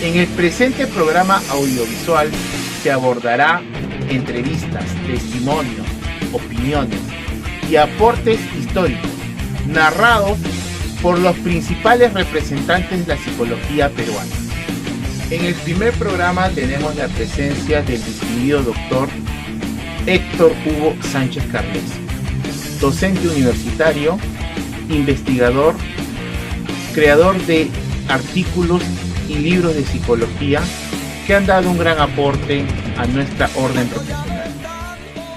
En el presente programa audiovisual se abordará entrevistas, testimonios, opiniones y aportes históricos narrados por los principales representantes de la psicología peruana. En el primer programa tenemos la presencia del distinguido doctor Héctor Hugo Sánchez Carlesi, docente universitario, investigador, creador de artículos y libros de psicología que han dado un gran aporte a nuestra orden profesional.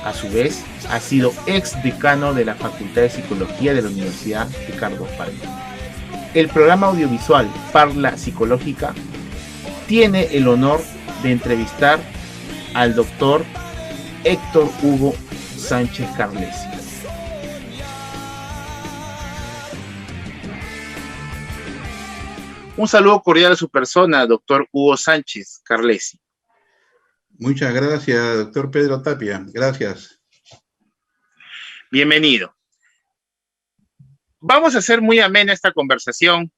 A su vez, ha sido ex decano de la Facultad de Psicología de la Universidad Ricardo Farga. El programa audiovisual Parla Psicológica tiene el honor de entrevistar al doctor Héctor Hugo Sánchez Carlesi. Un saludo cordial a su persona, doctor Hugo Sánchez Carlesi. Muchas gracias, doctor Pedro Tapia. Gracias. Bienvenido. Vamos a hacer muy amena esta conversación.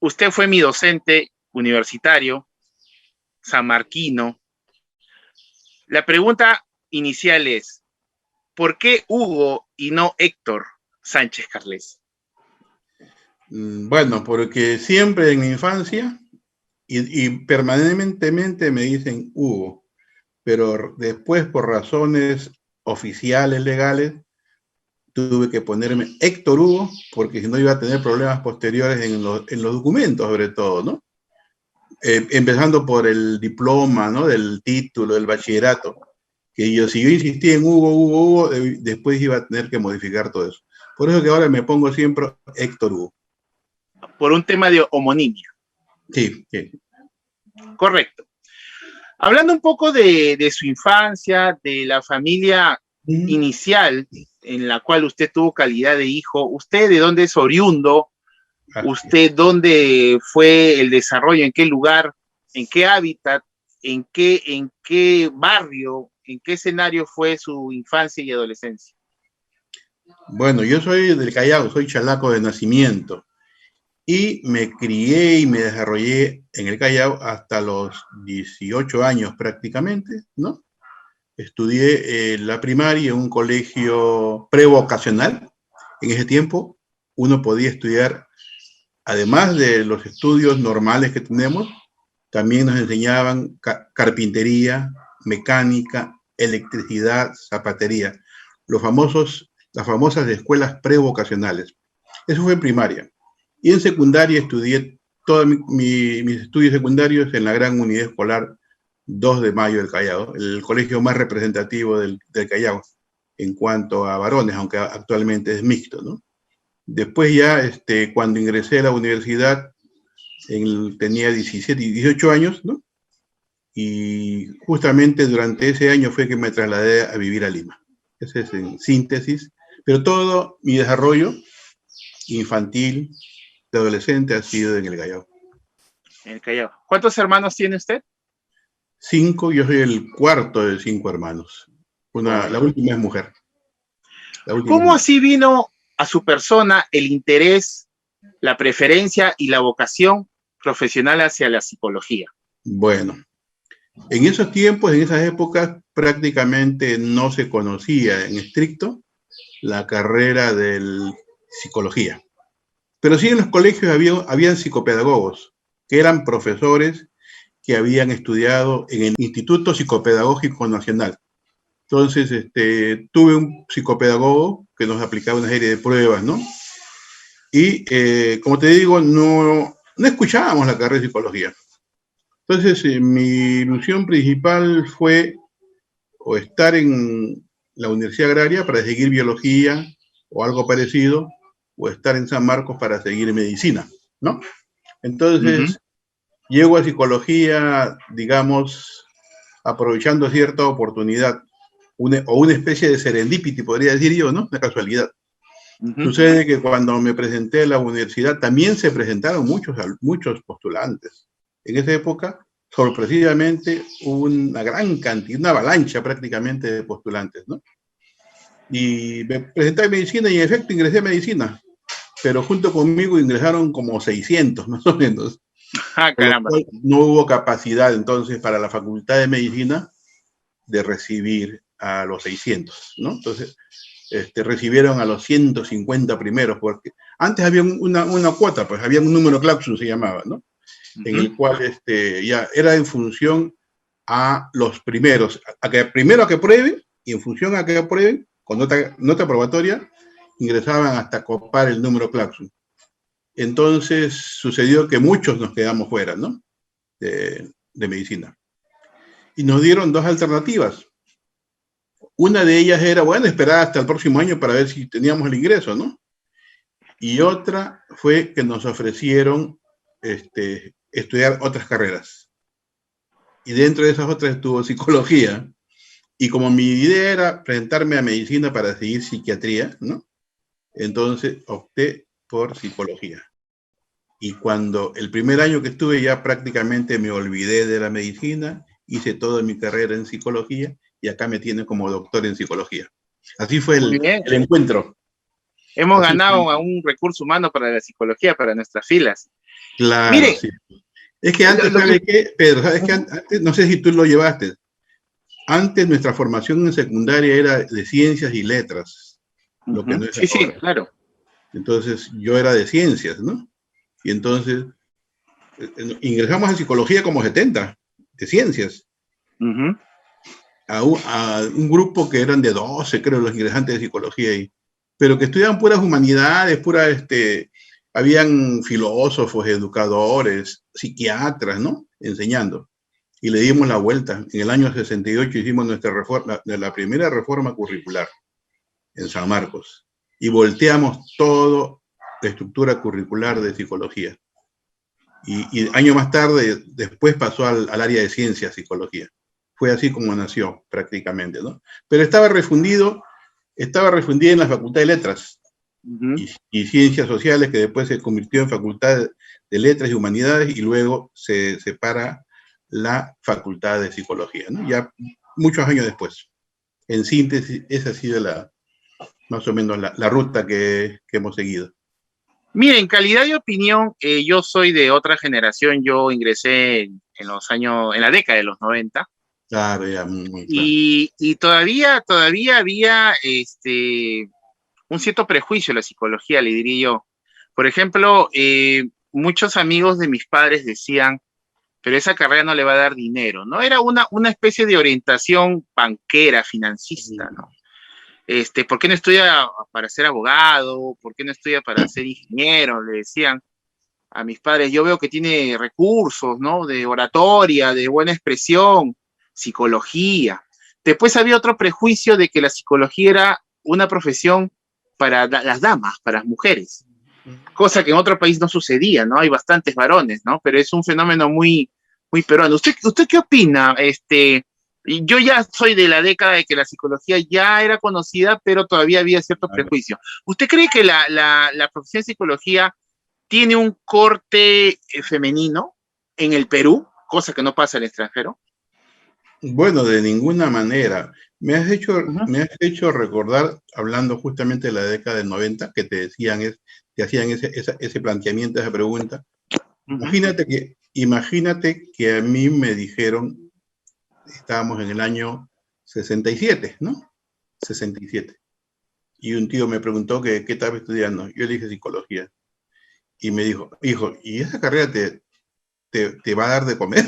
Usted fue mi docente universitario, sanmarquino. La pregunta inicial es, ¿por qué Hugo y no Héctor Sánchez Carlesi? Bueno, porque siempre en mi infancia y permanentemente me dicen Hugo, pero después por razones oficiales, legales, tuve que ponerme Héctor Hugo, porque si no iba a tener problemas posteriores en los documentos, sobre todo, ¿no? Empezando por el diploma, ¿no? Del título, del bachillerato, que si yo insistía en Hugo, después iba a tener que modificar todo eso. Por eso que ahora me pongo siempre Héctor Hugo. Por un tema de homonimia. Sí. Correcto. Hablando un poco de su infancia, de la familia inicial en la cual usted tuvo calidad de hijo, ¿usted de dónde es oriundo? ¿Usted dónde fue el desarrollo? ¿En qué lugar? ¿En qué hábitat? ¿En qué barrio? ¿En qué escenario fue su infancia y adolescencia? Bueno, yo soy del Callao, soy chalaco de nacimiento. Y me crié y me desarrollé en el Callao hasta los 18 años prácticamente, ¿no? Estudié la primaria en un colegio prevocacional. En ese tiempo uno podía estudiar, además de los estudios normales que tenemos, también nos enseñaban carpintería, mecánica, electricidad, zapatería, las famosas escuelas prevocacionales. Eso fue en primaria. Y en secundaria estudié todos mis estudios secundarios en la Gran Unidad Escolar 2 de Mayo del Callao, el colegio más representativo del Callao en cuanto a varones, aunque actualmente es mixto, ¿no? Después ya, cuando ingresé a la universidad, tenía 17 y 18 años, ¿no? Y justamente durante ese año fue que me trasladé a vivir a Lima. Ese es en síntesis. Pero todo mi desarrollo infantil, de adolescente, ha sido en el Callao. En el Callao. ¿Cuántos hermanos tiene usted? 5, yo soy el cuarto de 5 hermanos. La última es mujer. ¿Cómo así vino a su persona el interés, la preferencia y la vocación profesional hacia la psicología? Bueno, en esos tiempos, en esas épocas, prácticamente no se conocía en estricto la carrera de psicología. Pero sí en los colegios habían psicopedagogos, que eran profesores que habían estudiado en el Instituto Psicopedagógico Nacional. Entonces, tuve un psicopedagogo que nos aplicaba una serie de pruebas, ¿no? Y, como te digo, no escuchábamos la carrera de psicología. Entonces, mi misión principal fue o estar en la Universidad Agraria para seguir biología o algo parecido, o estar en San Marcos para seguir medicina, ¿no? Entonces, llego a psicología, digamos, aprovechando cierta oportunidad, una especie de serendipity, podría decir yo, ¿no? Una casualidad. Sucede que cuando me presenté a la universidad, también se presentaron muchos postulantes. En esa época, sorpresivamente, hubo una gran cantidad, una avalancha prácticamente de postulantes, ¿no? Y me presenté a medicina y en efecto ingresé a medicina, pero junto conmigo ingresaron como 600 más o menos, Ah, por lo caramba. cual no hubo capacidad entonces para la Facultad de Medicina de recibir a los 600, ¿no? Entonces, recibieron a los 150 primeros, porque antes había una cuota, pues había un número clausus, se llamaba, ¿no? En el cual ya era en función a los primeros, primero a que prueben, y en función a que aprueben, con nota probatoria, ingresaban hasta copar el número clausus. Entonces sucedió que muchos nos quedamos fuera, ¿no? De medicina. Y nos dieron dos alternativas. Una de ellas era, bueno, esperar hasta el próximo año para ver si teníamos el ingreso, ¿no? Y otra fue que nos ofrecieron estudiar otras carreras. Y dentro de esas otras estuvo psicología. Y como mi idea era presentarme a medicina para seguir psiquiatría, ¿no? Entonces opté por psicología. Y cuando el primer año que estuve ya prácticamente me olvidé de la medicina, hice toda mi carrera en psicología y acá me tiene como doctor en psicología. Así fue Muy bien. el encuentro. Hemos Así ganado fue. a un recurso humano para la psicología, para nuestras filas. Claro, Mire, sí. Es que antes, ¿sabes qué, Pedro? ¿Sabes qué? Antes, no sé si tú lo llevaste. Antes nuestra formación en secundaria era de ciencias y letras, lo que no es sí, ahora. sí, claro. Entonces yo era de ciencias, ¿no? Y entonces ingresamos a psicología como 70, de ciencias. A un grupo que eran de 12, creo, los ingresantes de psicología ahí, pero que estudiaban puras humanidades, habían filósofos, educadores, psiquiatras, ¿no? Enseñando. Y le dimos la vuelta. En el año 68 hicimos nuestra reforma, la primera reforma curricular en San Marcos. Y volteamos toda la estructura curricular de psicología. Y año más tarde, después pasó al área de ciencias, psicología. Fue así como nació prácticamente, ¿no? Pero estaba refundida en la Facultad de Letras y Ciencias Sociales, que después se convirtió en Facultad de Letras y Humanidades y luego se separa la Facultad de Psicología, ¿no? Ya muchos años después. En síntesis, esa ha sido más o menos la ruta que hemos seguido. Mire, en calidad de opinión, yo soy de otra generación, yo ingresé en la década de los 90. Claro, ya, muy claro. Y todavía había un cierto prejuicio en la psicología, le diría yo. Por ejemplo, muchos amigos de mis padres decían, pero esa carrera no le va a dar dinero, ¿no? Era una especie de orientación banquera, financista, ¿no? ¿Por qué no estudia para ser abogado? ¿Por qué no estudia para ser ingeniero? Le decían a mis padres. Yo veo que tiene recursos, ¿no? De oratoria, de buena expresión, psicología. Después había otro prejuicio de que la psicología era una profesión para las damas, para las mujeres, cosa que en otro país no sucedía, ¿no? Hay bastantes varones, ¿no? Pero es un fenómeno muy, muy peruano. ¿Usted qué opina? Yo ya soy de la década de que la psicología ya era conocida, pero todavía había cierto prejuicio. ¿Usted cree que la profesión de psicología tiene un corte femenino en el Perú, cosa que no pasa en el extranjero? Bueno, de ninguna manera. Me has hecho recordar, hablando justamente de la década del 90, que te hacían ese planteamiento, esa pregunta. Imagínate que a mí me dijeron, estábamos en el año 67, ¿no? 67. Y un tío me preguntó qué estaba estudiando. Yo le dije psicología. Y me dijo, hijo, ¿y esa carrera te va a dar de comer?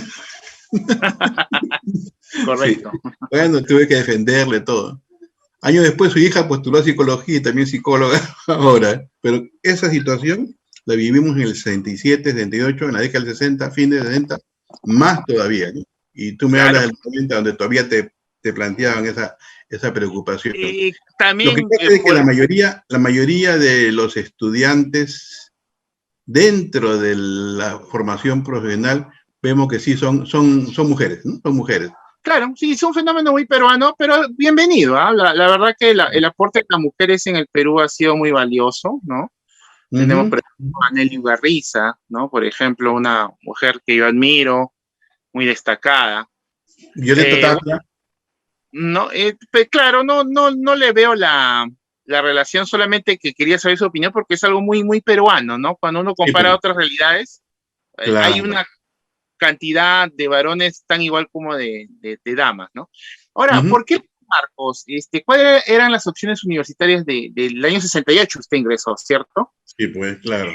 Correcto. Sí. Bueno, tuve que defenderle todo. Años después su hija postuló a psicología y también psicóloga ahora. Pero esa situación la vivimos en el 67, 68, en la década del 60, fin de 60, más todavía, ¿no? Y tú me hablas del 90 donde todavía te planteaban esa preocupación. También, lo que pasa es que la mayoría de los estudiantes dentro de la formación profesional vemos que sí son mujeres, ¿no? Son mujeres. Claro, sí, es un fenómeno muy peruano, pero bienvenido, ¿eh? La verdad que el aporte de las mujeres en el Perú ha sido muy valioso, ¿no? Tenemos, por ejemplo, a Nelly Ugarriza, ¿no? Por ejemplo, una mujer que yo admiro, muy destacada. Violeta Tapia. No, claro, no le veo la relación, solamente que quería saber su opinión porque es algo muy peruano, ¿no? Cuando uno Sí, compara pues, otras realidades, hay claro. una cantidad de varones tan igual como de damas, ¿no? Ahora, Ujú. ¿por qué Marcos? ¿Cuáles eran las opciones universitarias del año 68? Usted ingresó, ¿cierto? Sí, pues, claro.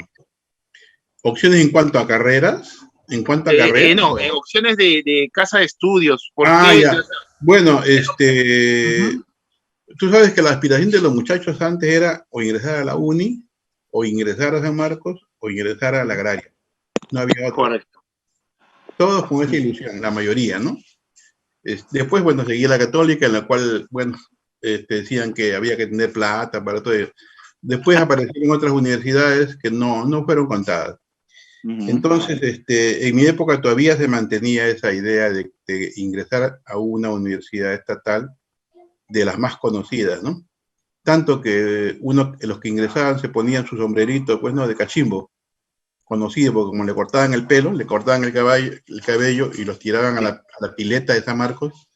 Opciones en cuanto a carreras, en cuanto a carreras. No, opciones de casa de estudios. ¿Por Ah, qué? ya. Bueno, Ujú. tú sabes que la aspiración de los muchachos antes era o ingresar a la uni, o ingresar a San Marcos, o ingresar a la agraria. No había otra. Correcto. Todos con esa ilusión, la mayoría, ¿no? Después, bueno, seguí la católica, en la cual, bueno, decían que había que tener plata para todo eso. Después aparecieron otras universidades que no fueron contadas. Ujú. Entonces, en mi época todavía se mantenía esa idea de ingresar a una universidad estatal de las más conocidas, ¿no? Tanto que los que ingresaban se ponían su sombrerito, pues, ¿no? De cachimbo, conocido, porque como le cortaban el pelo, le cortaban el cabello y los tiraban a la pileta de San Marcos.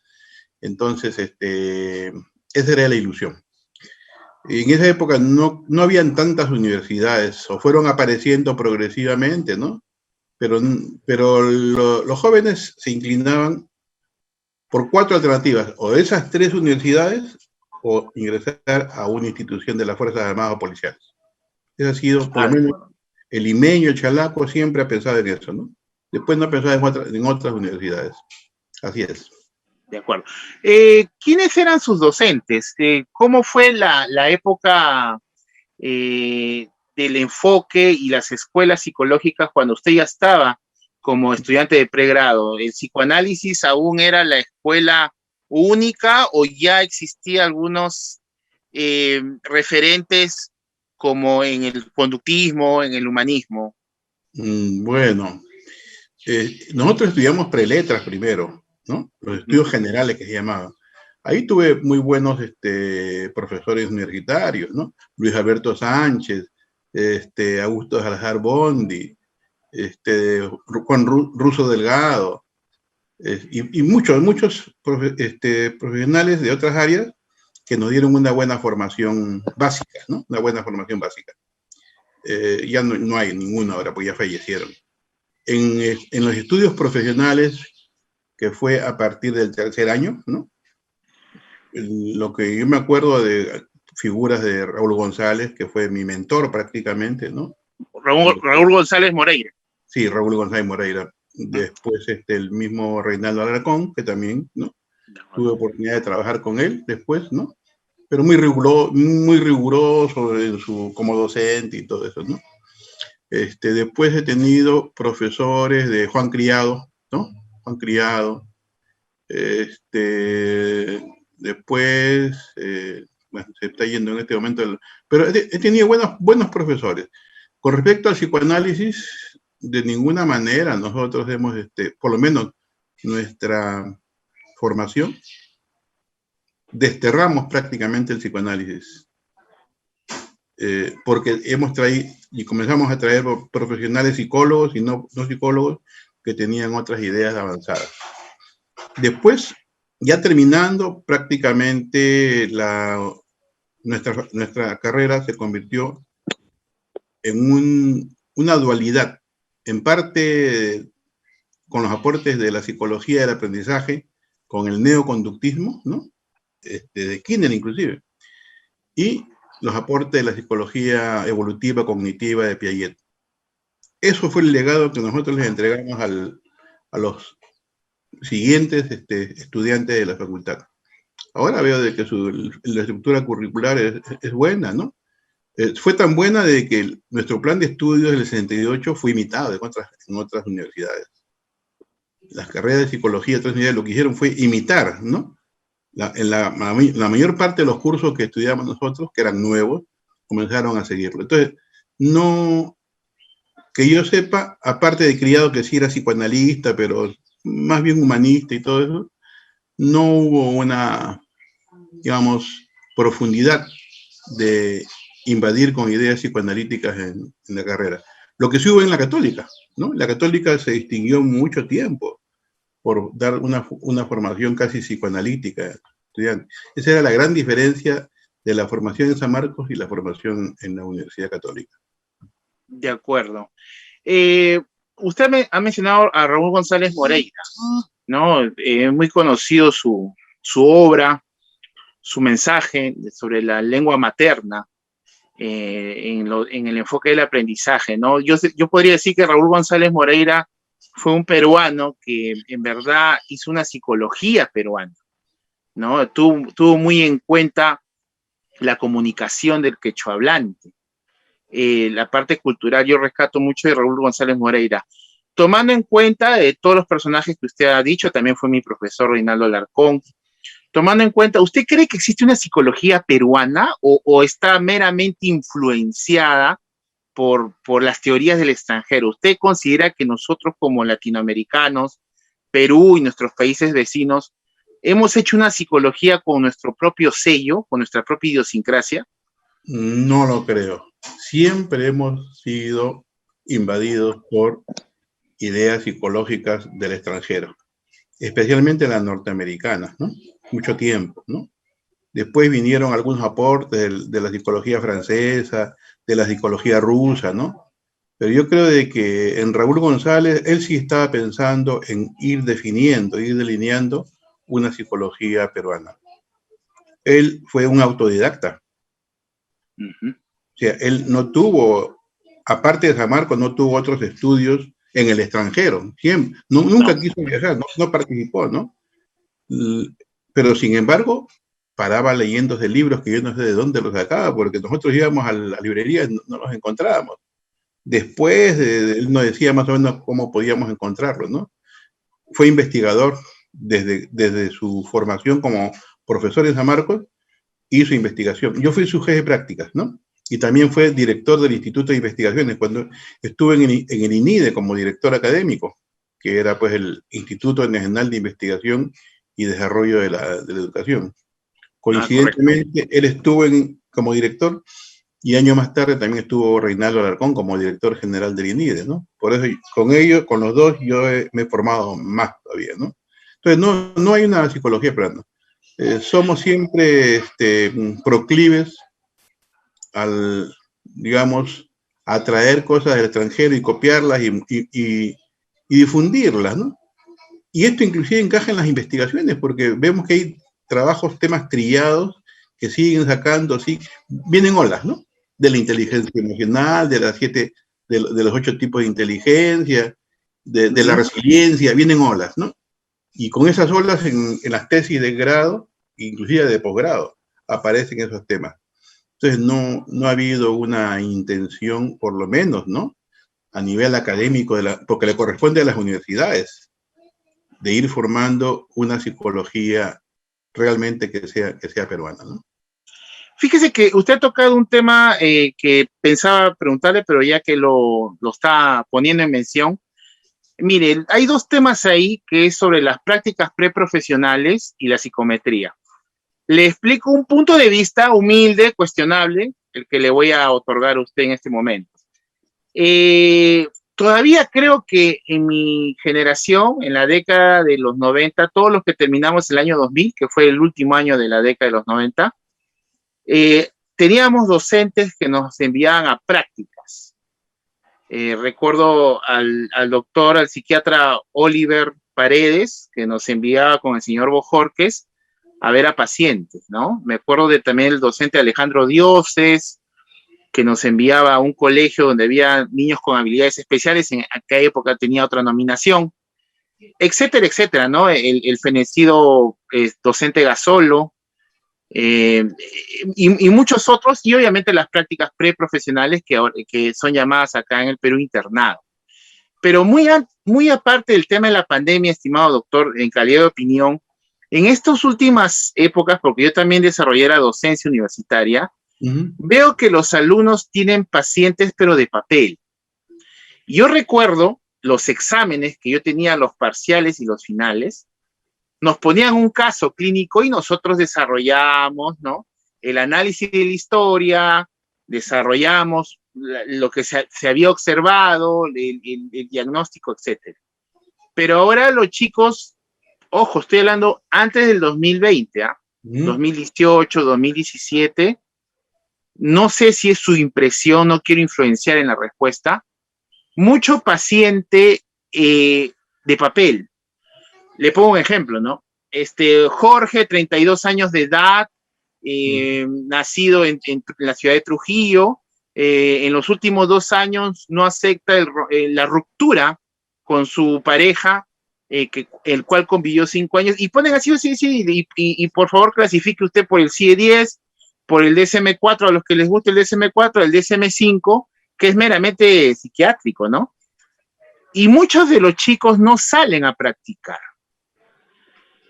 Entonces, esa era la ilusión. En esa época no habían tantas universidades, o fueron apareciendo progresivamente, ¿no? Pero, los jóvenes se inclinaban por cuatro alternativas, o de esas tres universidades, o ingresar a una institución de las Fuerzas Armadas o Policiales. Ese ha sido, por Ah, lo de menos, acuerdo. el limeño, el chalaco, siempre ha pensado en eso, ¿no? Después no ha pensado en otras universidades. Así es. De acuerdo. ¿Quiénes eran sus docentes? ¿Cómo fue la época del enfoque y las escuelas psicológicas cuando usted ya estaba como estudiante de pregrado? ¿El psicoanálisis aún era la escuela única o ya existía algunos referentes como en el conductismo, en el humanismo? Bueno, nosotros estudiamos preletras primero, ¿no? Los estudios Ujú. generales que se llamaban. Ahí tuve muy buenos profesores universitarios, ¿no? Luis Alberto Sánchez, Augusto Salazar Bondi, Juan Russo Delgado, y muchos profesionales de otras áreas que nos dieron una buena formación básica, ¿no? Una buena formación básica. Ya no hay ninguna ahora, pues ya fallecieron. En los estudios profesionales, que fue a partir del tercer año, ¿no? Lo que yo me acuerdo de figuras de Raúl González, que fue mi mentor prácticamente, ¿no? Raúl González Moreira. Sí, Raúl González Moreira. Después el mismo Reinaldo Alarcón, que también, ¿no? Tuve oportunidad de trabajar con él después, ¿no? Pero muy riguroso como docente y todo eso, ¿no? Después he tenido profesores de Juan Criado, ¿no? Juan Criado. Después, bueno, se está yendo en este momento, pero he tenido buenos profesores. Con respecto al psicoanálisis, de ninguna manera nosotros hemos, por lo menos nuestra formación, desterramos prácticamente el psicoanálisis. Porque hemos traído y comenzamos a traer profesionales psicólogos y no psicólogos que tenían otras ideas avanzadas. Después, ya terminando, prácticamente nuestra carrera se convirtió en una dualidad, en parte con los aportes de la psicología del aprendizaje, con el neoconductismo, ¿no? De Skinner inclusive, y los aportes de la psicología evolutiva cognitiva de Piaget. Eso fue el legado que nosotros les entregamos a los siguientes estudiantes de la facultad. Ahora veo de que la estructura curricular es buena, ¿no? Fue tan buena de que nuestro plan de estudios del 68 fue imitado en otras universidades. Las carreras de psicología de otras universidades lo que hicieron fue imitar, ¿no? La mayor parte de los cursos que estudiamos nosotros, que eran nuevos, comenzaron a seguirlo. Entonces, no, que yo sepa, aparte de Criado, que sí era psicoanalista, pero más bien humanista y todo eso, no hubo una, digamos, profundidad de invadir con ideas psicoanalíticas en la carrera. Lo que sí hubo en la católica, ¿no? La católica se distinguió mucho tiempo por dar una formación casi psicoanalítica. estudiantes. Esa era la gran diferencia de la formación en San Marcos y la formación en la Universidad Católica. De acuerdo. Usted ha mencionado a Raúl González Moreira, ¿no? Muy conocido su obra, su mensaje sobre la lengua materna en el enfoque del aprendizaje, ¿no? Yo podría decir que Raúl González Moreira fue un peruano que en verdad hizo una psicología peruana, ¿no? Tuvo muy en cuenta la comunicación del quechua hablante. La parte cultural, yo rescato mucho de Raúl González Moreira. Tomando en cuenta de todos los personajes que usted ha dicho, también fue mi profesor Reinaldo Alarcón. Tomando en cuenta, ¿usted cree que existe una psicología peruana o está meramente influenciada por las teorías del extranjero? ¿Usted considera que nosotros como latinoamericanos, Perú y nuestros países vecinos, hemos hecho una psicología con nuestro propio sello, con nuestra propia idiosincrasia? No lo creo. Siempre hemos sido invadidos por ideas psicológicas del extranjero, especialmente las norteamericanas, ¿no? Mucho tiempo, ¿no? Después vinieron algunos aportes de la psicología francesa, de la psicología rusa, ¿no? Pero yo creo de que en Raúl González, él sí estaba pensando en ir definiendo, ir delineando una psicología peruana. Él fue un autodidacta. O sea, él no tuvo, aparte de San Marcos, no tuvo otros estudios en el extranjero. Siempre, nunca quiso viajar, no participó, ¿no? Pero sin embargo, paraba leyéndose libros que yo no sé de dónde los sacaba, porque nosotros íbamos a la librería y no los encontrábamos. Después, él nos decía más o menos cómo podíamos encontrarlos, ¿no? Fue investigador desde su formación como profesor en San Marcos, hizo investigación. Yo fui su jefe de prácticas, ¿no? Y también fue director del Instituto de Investigaciones cuando estuve en el INIDE como director académico, que era pues el Instituto Nacional de Investigación y Desarrollo de la Educación. Coincidentemente, él estuvo como director y años más tarde también estuvo Reinaldo Alarcón como director general del INIDE, ¿no? Por eso con los dos, yo me he formado más todavía, ¿no? Entonces, no hay una psicología peruana. Somos siempre proclives digamos, a traer cosas del extranjero y copiarlas y difundirlas, ¿no? Y esto inclusive encaja en las investigaciones, porque vemos que hay trabajos, temas trillados, que siguen sacando, sí, vienen olas, ¿no? De la inteligencia emocional, de los 8 tipos de inteligencia, de la resiliencia, vienen olas, ¿no? Y con esas olas en las tesis de grado, inclusive de posgrado, aparecen esos temas. Entonces no ha habido una intención, por lo menos, ¿no? A nivel académico, porque le corresponde a las universidades, de ir formando una psicología realmente que sea peruana, ¿no? Fíjese que usted ha tocado un tema que pensaba preguntarle, pero ya que lo está poniendo en mención, mire, hay 2 temas ahí que es sobre las prácticas preprofesionales y la psicometría. Le explico un punto de vista humilde, cuestionable, el que le voy a otorgar a usted en este momento. Todavía creo que en mi generación, en la década de los 90, todos los que terminamos el año 2000, que fue el último año de la década de los 90, teníamos docentes que nos enviaban a prácticas. Recuerdo al psiquiatra Oliver Paredes, que nos enviaba con el señor Bojorques a ver a pacientes, ¿no? Me acuerdo también el docente Alejandro Dioses, que nos enviaba a un colegio donde había niños con habilidades especiales, en aquella época tenía otra nominación, etcétera, etcétera, ¿no? El fenecido docente Gasolo, y muchos otros, y obviamente las prácticas preprofesionales que son llamadas acá en el Perú internado. Pero muy aparte del tema de la pandemia, estimado doctor, en calidad de opinión, en estas últimas épocas, porque yo también desarrollé la docencia universitaria, veo que los alumnos tienen pacientes, pero de papel. Yo recuerdo los exámenes que yo tenía, los parciales y los finales, nos ponían un caso clínico y nosotros desarrollamos, ¿no?, el análisis de la historia, desarrollamos lo que se había observado, el diagnóstico, etcétera. Pero ahora los chicos, ojo, estoy hablando antes del 2020, 2018, 2017. No sé si es su impresión, no quiero influenciar en la respuesta. Mucho paciente de papel. Le pongo un ejemplo, ¿no? Jorge, 32 años de edad, nacido en la ciudad de Trujillo, en los últimos 2 años no acepta la ruptura con su pareja, el cual convivió 5 años, y ponen así, sí, y por favor clasifique usted por el CIE-10, por el DSM-4, a los que les guste el DSM-4, el DSM-5, que es meramente psiquiátrico, ¿no? Y muchos de los chicos no salen a practicar.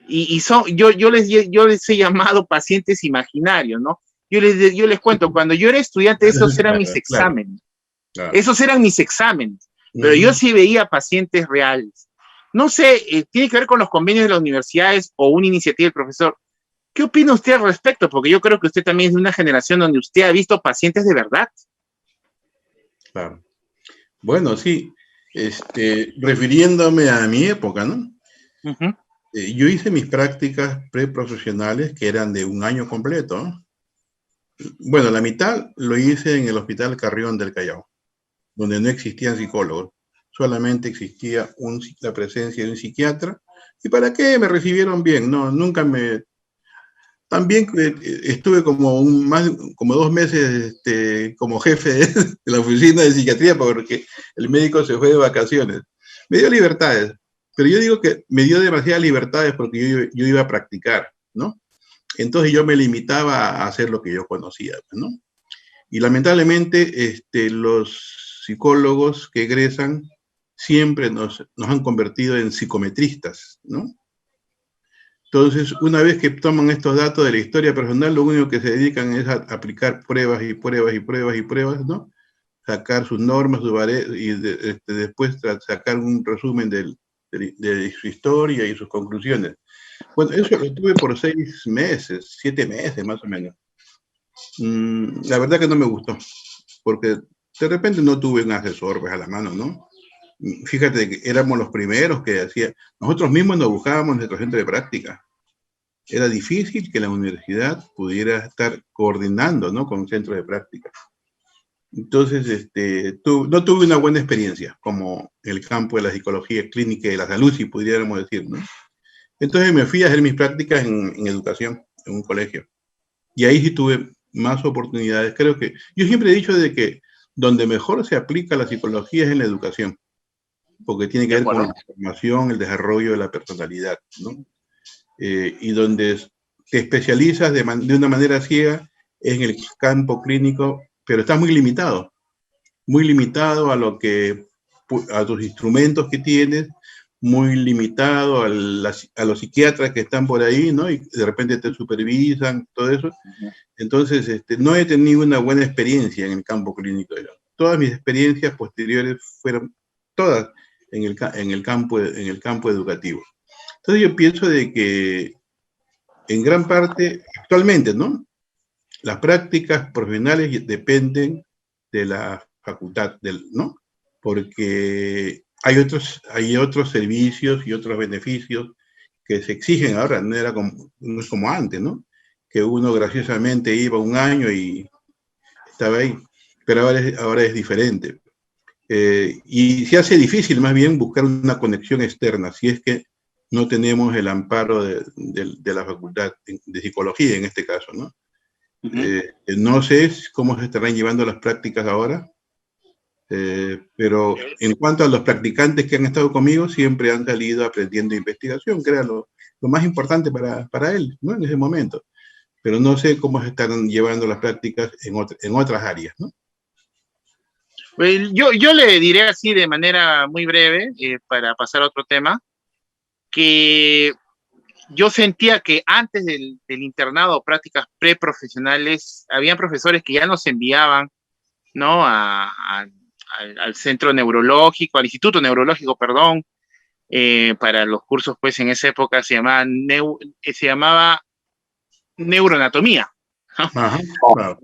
Yo les he llamado pacientes imaginarios, ¿no? Yo les cuento, cuando yo era estudiante, esos eran mis exámenes. Claro. Esos eran mis exámenes. Pero yo sí veía pacientes reales. No sé, tiene que ver con los convenios de las universidades o una iniciativa del profesor. ¿Qué opina usted al respecto? Porque yo creo que usted también es de una generación donde usted ha visto pacientes de verdad. Claro. Bueno, sí. Refiriéndome a mi época, ¿no? Yo hice mis prácticas preprofesionales que eran de 1 año completo, ¿no? Bueno, la mitad lo hice en el Hospital Carrión del Callao, donde no existían psicólogos, solamente existía la presencia de un psiquiatra. ¿Y para qué? Me recibieron bien, no, nunca me... También estuve como 2 meses como jefe de la oficina de psiquiatría porque el médico se fue de vacaciones. Me dio libertades, pero yo digo que me dio demasiadas libertades porque yo iba a practicar, ¿no? Entonces yo me limitaba a hacer lo que yo conocía, ¿no? Y lamentablemente los psicólogos que egresan siempre nos han convertido en psicometristas, ¿no? Entonces, una vez que toman estos datos de la historia personal, lo único que se dedican es a aplicar pruebas y pruebas y pruebas y pruebas, ¿no? Sacar sus normas, y después sacar un resumen de su historia y sus conclusiones. Bueno, eso lo tuve por 6 meses, 7 meses más o menos. La verdad que no me gustó, porque de repente no tuve un asesor pues, a la mano, ¿no? Fíjate que éramos los primeros que hacían, nosotros mismos nos buscábamos nuestro centro de práctica. Era difícil que la universidad pudiera estar coordinando, ¿no? Con centros de práctica. Entonces, no tuve una buena experiencia, como el campo de la psicología clínica y de la salud, si pudiéramos decir, ¿no? Entonces me fui a hacer mis prácticas en educación, en un colegio. Y ahí sí tuve más oportunidades. Creo que, yo siempre he dicho de que donde mejor se aplica la psicología es en la educación, porque tiene que ver con la formación, el desarrollo de la personalidad, ¿no? Y donde te especializas de una manera ciega es en el campo clínico, pero estás muy limitado a tus instrumentos que tienes, muy limitado a los psiquiatras que están por ahí, ¿no? Y de repente te supervisan, todo eso. Entonces, no he tenido una buena experiencia en el campo clínico. Todas mis experiencias posteriores fueron todas en el campo educativo. Entonces yo pienso de que en gran parte, actualmente, ¿no? Las prácticas profesionales dependen de la facultad, ¿no? Porque hay otros servicios y otros beneficios que se exigen ahora, no es como antes, ¿no? Que uno graciosamente iba 1 año y estaba ahí, pero ahora es diferente. Y se hace difícil más bien buscar una conexión externa, si es que no tenemos el amparo de la facultad de psicología en este caso, ¿no? No sé cómo se estarán llevando las prácticas ahora, pero en cuanto a los practicantes que han estado conmigo, siempre han salido aprendiendo investigación, que era lo más importante para él, ¿no? En ese momento. Pero no sé cómo se están llevando las prácticas en otras áreas, ¿no? Yo le diré así de manera muy breve, para pasar a otro tema, que yo sentía que antes del internado, prácticas preprofesionales, habían profesores que ya nos enviaban, ¿no? Al centro neurológico, al instituto neurológico, perdón, para los cursos, pues en esa época se llamaba neuroanatomía. Ajá, claro.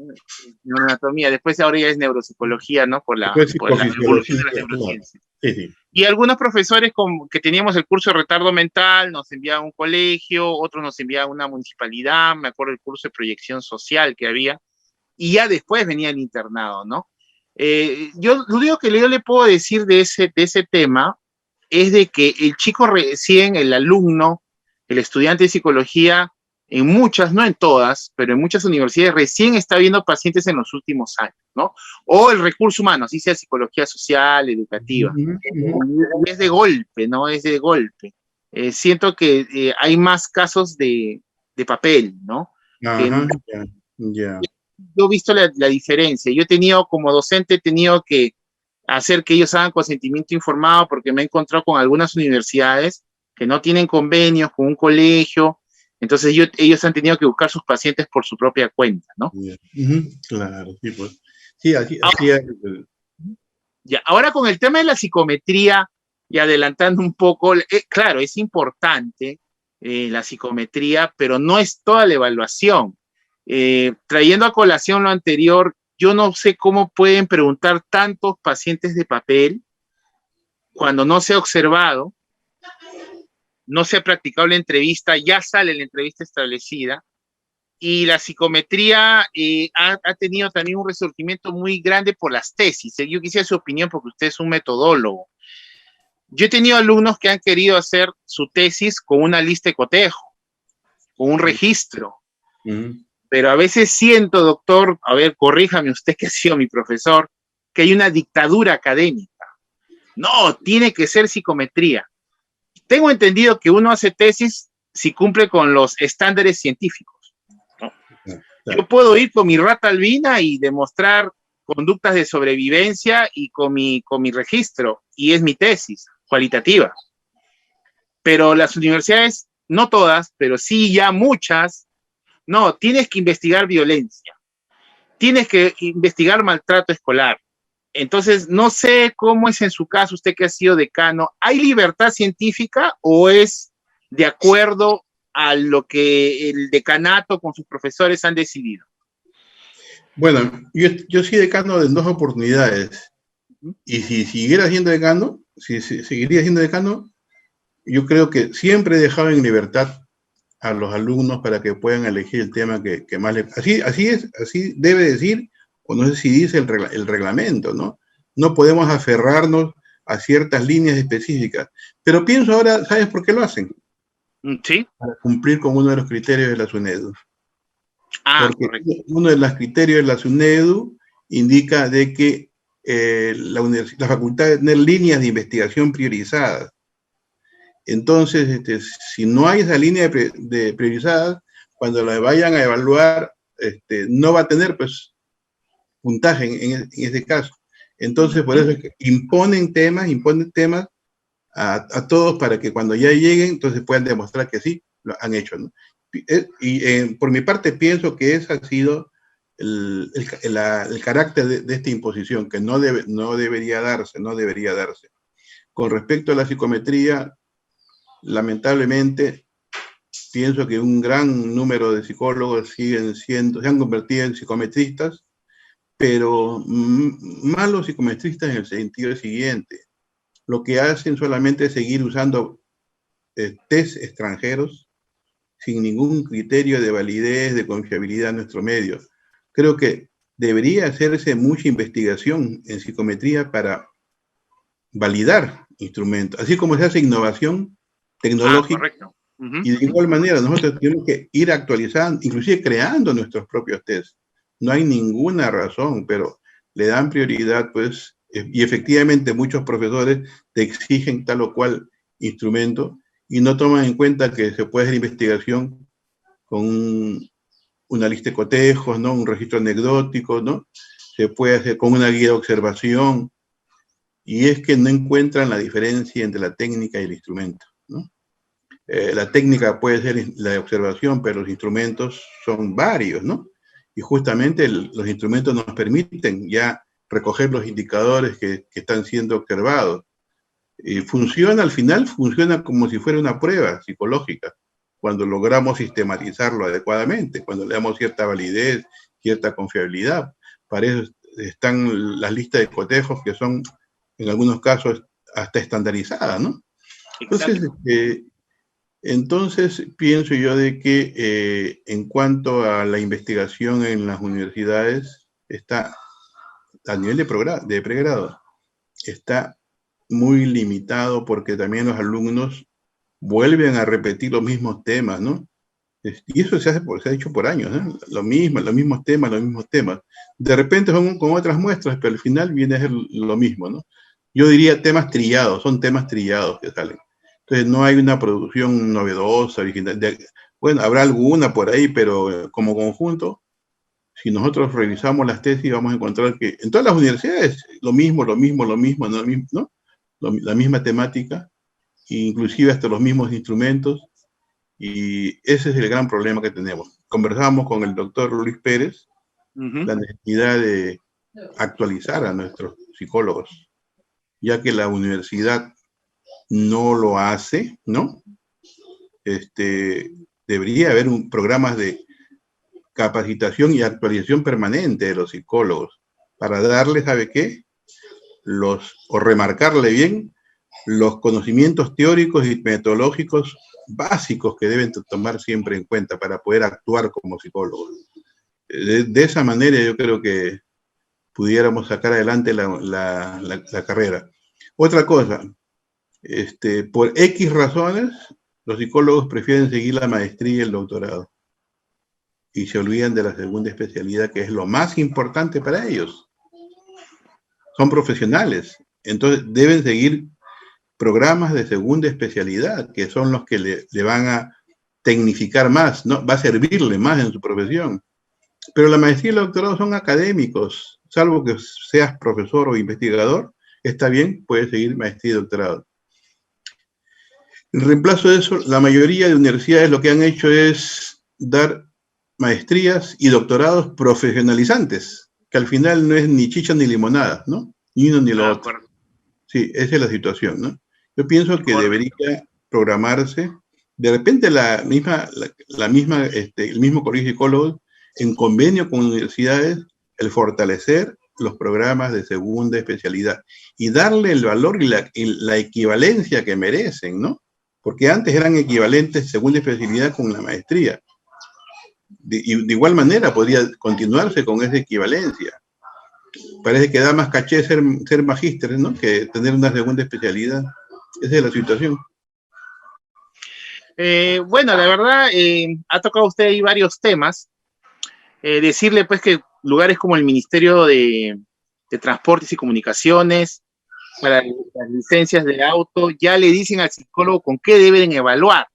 Neuroanatomía, después ahora ya es neuropsicología, ¿no? Después Por la evolución psicofisiología, de las claro. neurociencias. Sí, sí. Y algunos profesores que teníamos el curso de retardo mental nos enviaban a un colegio, otros nos enviaban a una municipalidad, me acuerdo el curso de proyección social que había, y ya después venía el internado, ¿no? Yo lo único que yo le puedo decir de ese tema es de que el chico recién, el alumno, el estudiante de psicología, en muchas, no en todas, pero en muchas universidades recién está viendo pacientes en los últimos años, ¿no? O el recurso humano, así sea psicología social, educativa. Y es de golpe, ¿no? Es de golpe. Siento que hay más casos de papel, ¿no? Que Ajá, ya, ya. yo he visto la diferencia. Yo he tenido, como docente, he tenido que hacer que ellos hagan consentimiento informado porque me he encontrado con algunas universidades que no tienen convenios con un colegio. Entonces ellos han tenido que buscar sus pacientes por su propia cuenta, ¿no? Ya. Claro, sí, pues. Sí, así Ahora, es. ya, ahora con el tema de la psicometría y adelantando un poco, claro, es importante la psicometría, pero no es toda la evaluación. Trayendo a colación lo anterior, yo no sé cómo pueden preguntar tantos pacientes de papel cuando no se ha observado, no se ha practicado la entrevista, ya sale la entrevista establecida, y la psicometría ha tenido también un resurgimiento muy grande por las tesis. Yo quisiera su opinión porque usted es un metodólogo. Yo he tenido alumnos que han querido hacer su tesis con una lista de cotejo, con un registro, pero a veces siento, doctor, a ver, corríjame usted que ha sido mi profesor, que hay una dictadura académica. No, tiene que ser psicometría. Tengo entendido que uno hace tesis si cumple con los estándares científicos, ¿no? Yo puedo ir con mi rata albina y demostrar conductas de sobrevivencia y con mi registro, y es mi tesis cualitativa. Pero las universidades, no todas, pero sí ya muchas, no, tienes que investigar violencia, tienes que investigar maltrato escolar. Entonces, no sé cómo es en su caso, usted que ha sido decano, ¿hay libertad científica o es de acuerdo a lo que el decanato con sus profesores han decidido? Bueno, yo soy decano en 2 oportunidades. Y si siguiera siendo decano, seguiría siendo decano, yo creo que siempre he dejado en libertad a los alumnos para que puedan elegir el tema que más les... Así debe decir, o no sé si dice el reglamento, ¿no? No podemos aferrarnos a ciertas líneas específicas. Pero pienso ahora, ¿sabes por qué lo hacen? Sí. Para cumplir con uno de los criterios de la SUNEDU. Porque correcto. uno de los criterios de la SUNEDU indica de que la facultad debe tener líneas de investigación priorizadas. Entonces, si no hay esa línea de priorizadas, cuando la vayan a evaluar, no va a tener pues puntaje en ese caso. Entonces, por eso es que imponen temas a todos para que cuando ya lleguen, entonces puedan demostrar que sí, lo han hecho, ¿no? Y por mi parte pienso que ese ha sido el carácter de esta imposición, que no debería darse. Con respecto a la psicometría, lamentablemente, pienso que un gran número de psicólogos se han convertido en psicometristas, pero malos psicometristas en el sentido siguiente. Lo que hacen solamente es seguir usando test extranjeros sin ningún criterio de validez, de confiabilidad en nuestro medio. Creo que debería hacerse mucha investigación en psicometría para validar instrumentos, así como se hace innovación tecnológica. Correcto. Y de igual manera, nosotros tenemos que ir actualizando, inclusive creando nuestros propios tests. No hay ninguna razón, pero le dan prioridad, pues, y efectivamente muchos profesores te exigen tal o cual instrumento y no toman en cuenta que se puede hacer investigación con una lista de cotejos, ¿no? Un registro anecdótico, ¿no? Se puede hacer con una guía de observación, y es que no encuentran la diferencia entre la técnica y el instrumento, ¿no? La técnica puede ser la de observación, pero los instrumentos son varios, ¿no? Y justamente los instrumentos nos permiten ya recoger los indicadores que están siendo observados. Al final funciona como si fuera una prueba psicológica. cuando logramos sistematizarlo adecuadamente, cuando le damos cierta validez, cierta confiabilidad. Para eso están las listas de cotejos que son, en algunos casos, hasta estandarizadas, ¿no? Entonces, pienso yo de que en cuanto a la investigación en las universidades, está a nivel de pregrado, está muy limitado porque también los alumnos vuelven a repetir los mismos temas, ¿no? Y eso se ha hecho por años, ¿no? Los mismos temas. De repente son con otras muestras, pero al final viene a ser lo mismo, ¿no? Yo diría temas trillados, son temas trillados que salen. Entonces no hay una producción novedosa, original. Bueno, habrá alguna por ahí, pero como conjunto, si nosotros revisamos las tesis, vamos a encontrar que en todas las universidades lo mismo, ¿no? La misma temática, inclusive hasta los mismos instrumentos, y ese es el gran problema que tenemos. Conversamos con el doctor Luis Pérez, la necesidad de actualizar a nuestros psicólogos, ya que la universidad no lo hace, ¿no? Debería haber programas de capacitación y actualización permanente de los psicólogos para darle, ¿sabe qué? O remarcarle bien los conocimientos teóricos y metodológicos básicos que deben tomar siempre en cuenta para poder actuar como psicólogos. De esa manera yo creo que pudiéramos sacar adelante la carrera. Otra cosa, por X razones, los psicólogos prefieren seguir la maestría y el doctorado y se olvidan de la segunda especialidad, que es lo más importante para ellos. Son profesionales, entonces deben seguir programas de segunda especialidad, que son los que le van a tecnificar más, ¿no? Va a servirle más en su profesión. Pero la maestría y el doctorado son académicos, salvo que seas profesor o investigador, está bien, puedes seguir maestría y doctorado. En reemplazo de eso, la mayoría de universidades lo que han hecho es dar maestrías y doctorados profesionalizantes, que al final no es ni chicha ni limonada, ¿no? Ni uno ni lo otro. Sí, esa es la situación, ¿no? Yo pienso que debería programarse, de repente el mismo colegio de psicólogos, en convenio con universidades, el fortalecer los programas de segunda especialidad y darle el valor y la equivalencia que merecen, ¿no? Porque antes eran equivalentes segunda especialidad con la maestría. De igual manera podría continuarse con esa equivalencia. Parece que da más caché ser magíster, ¿no? Que tener una segunda especialidad. Esa es la situación. Bueno, la verdad, ha tocado usted ahí varios temas. Decirle, pues, que lugares como el Ministerio de Transportes y Comunicaciones, para las licencias de auto, ya le dicen al psicólogo con qué deben evaluar,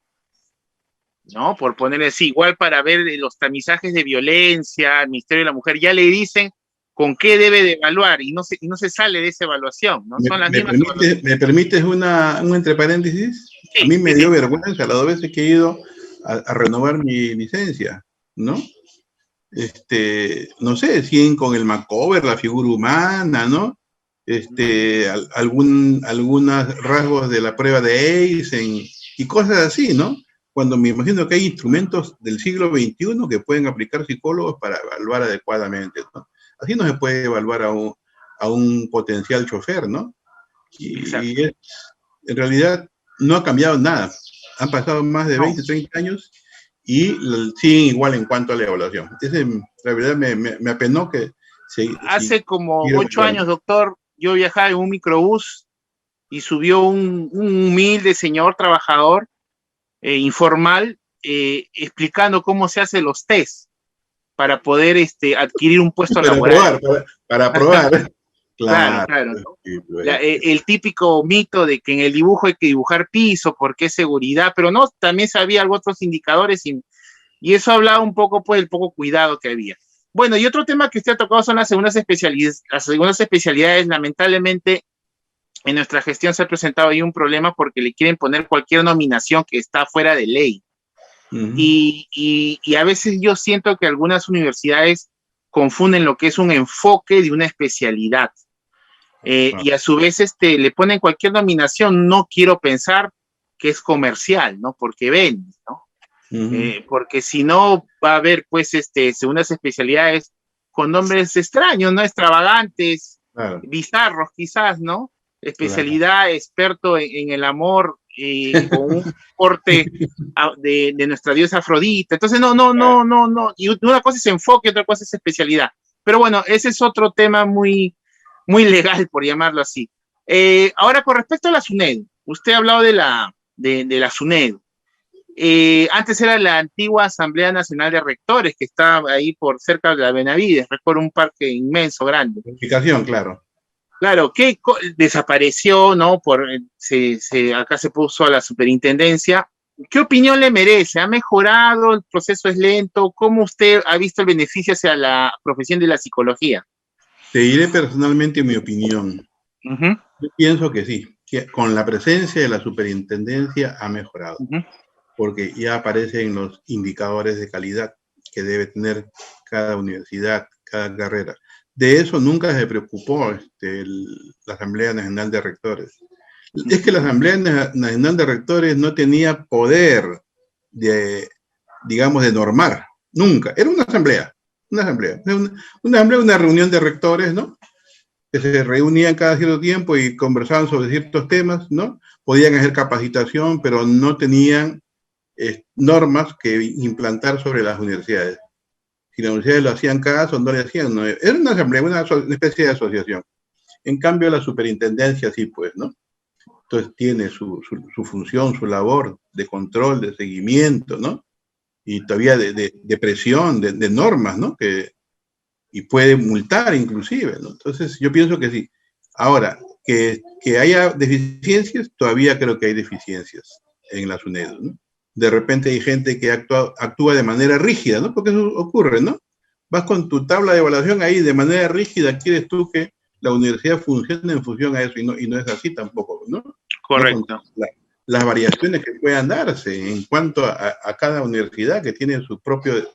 ¿no? Por ponerle así, igual para ver los tamizajes de violencia, el Ministerio de la Mujer, ya le dicen con qué debe de evaluar y no se sale de esa evaluación, ¿no? Son las mismas evaluaciones. ¿Me permites un entre paréntesis? Sí, a mí me dio vergüenza las 2 veces que he ido a renovar mi licencia, ¿no? No sé, si con el macover, la figura humana, ¿no? Algunos rasgos de la prueba de Eysen y cosas así, ¿no? Cuando me imagino que hay instrumentos del siglo XXI que pueden aplicar psicólogos para evaluar adecuadamente, ¿no? Así no se puede evaluar a un potencial chofer, ¿no? Y en realidad no ha cambiado nada. Han pasado más de 20, 30 años y siguen igual en cuanto a la evaluación. La verdad me apenó que... Hace como 8 años, doctor, yo viajaba en un microbús y subió un humilde señor trabajador informal explicando cómo se hacen los test para poder adquirir un puesto laboral. Para probar. Claro. ¿No? El típico mito de que en el dibujo hay que dibujar piso porque es seguridad, pero no, también sabía algunos otros indicadores y eso hablaba un poco pues del poco cuidado que había. Bueno, y otro tema que usted ha tocado son las segundas especialidades. Las segundas especialidades, lamentablemente, en nuestra gestión se ha presentado ahí un problema porque le quieren poner cualquier nominación que está fuera de ley. Y a veces yo siento que algunas universidades confunden lo que es un enfoque de una especialidad. Y a su vez le ponen cualquier nominación, no quiero pensar que es comercial, ¿no? Porque vende, ¿no? porque si no va a haber, pues, segundas especialidades con nombres extraños, ¿no? Extravagantes, Claro, bizarros quizás, ¿no? claro. Especialidad experto en el amor con un corte de nuestra diosa Afrodita. Entonces, no. Y una cosa es enfoque, otra cosa es especialidad. Pero bueno, ese es otro tema muy, muy legal, por llamarlo así. Ahora, con respecto a la SUNED, usted ha hablado de la SUNED. Antes era la antigua Asamblea Nacional de Rectores, que estaba ahí por cerca de la Benavides, recuerdo un parque inmenso, grande. Explicación, claro. Claro, que desapareció, ¿no? Acá se puso a la superintendencia. ¿Qué opinión le merece? ¿Ha mejorado? ¿El proceso es lento? ¿Cómo usted ha visto el beneficio hacia la profesión de la psicología? Te diré personalmente mi opinión. Yo pienso que sí, que con la presencia de la superintendencia ha mejorado, porque ya aparecen los indicadores de calidad que debe tener cada universidad, cada carrera. De eso nunca se preocupó la Asamblea Nacional de Rectores. Es que la Asamblea Nacional de Rectores no tenía poder de, digamos, de normar, nunca. Era una asamblea, una reunión de rectores, ¿no? Que se reunían cada cierto tiempo y conversaban sobre ciertos temas, ¿no? Podían hacer capacitación, pero no tenían normas que implantar sobre las universidades. Si las universidades lo hacían caso, no le hacían. No. Era una asamblea, una especie de asociación. En cambio, la superintendencia sí, pues, ¿no? Entonces tiene su función, su labor de control, de seguimiento, ¿no? Y todavía de presión, de normas, ¿no? Y puede multar inclusive, ¿no? Entonces yo pienso que sí. Ahora, que haya deficiencias, todavía creo que hay deficiencias en la SUNEDU, ¿no? De repente hay gente que actúa de manera rígida, ¿no? Porque eso ocurre, ¿no? Vas con tu tabla de evaluación ahí de manera rígida, quieres tú que la universidad funcione en función a eso y no es así tampoco, ¿no? Correcto. No las variaciones que puedan darse en cuanto a cada universidad que tiene su propio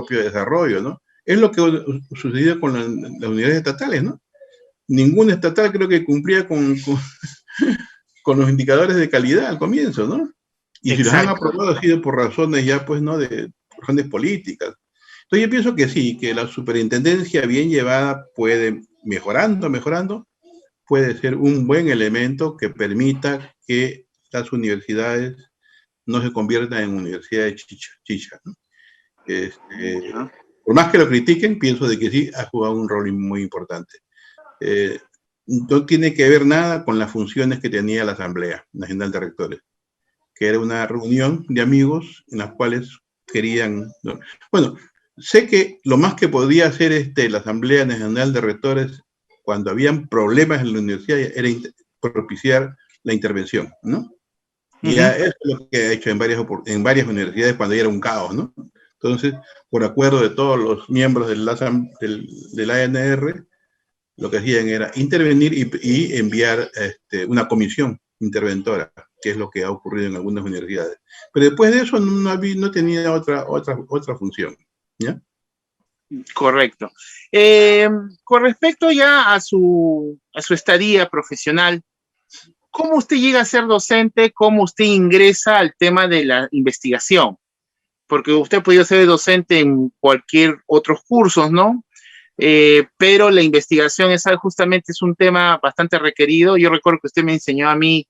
desarrollo, ¿no? Es lo que sucedió con las unidades estatales, ¿no? Ninguna estatal creo que cumplía con los indicadores de calidad al comienzo, ¿no? Y si los han aprobado ha sido por razones ya, pues, ¿no? De razones políticas. Entonces yo pienso que sí, que la superintendencia bien llevada puede, mejorando, puede ser un buen elemento que permita que las universidades no se conviertan en universidades chicha, ¿no? Por más que lo critiquen, pienso de que sí ha jugado un rol muy importante. No tiene que ver nada con las funciones que tenía la Asamblea Nacional de Rectores, que era una reunión de amigos en las cuales querían... ¿no? Bueno, sé que lo más que podía hacer la Asamblea Nacional de Rectores cuando habían problemas en la universidad era propiciar la intervención, ¿no? Y ya eso es lo que ha hecho en varias universidades cuando ya era un caos, ¿no? Entonces, por acuerdo de todos los miembros del ANR, lo que hacían era intervenir y enviar una comisión interventora, que es lo que ha ocurrido en algunas universidades. Pero después de eso no tenía otra función, ¿ya? Correcto. Con respecto ya a su estadía profesional, ¿cómo usted llega a ser docente? ¿Cómo usted ingresa al tema de la investigación? Porque usted ha podido ser docente en cualquier otros cursos, ¿no? Pero la investigación justamente es un tema bastante requerido. Yo recuerdo que usted me enseñó a mí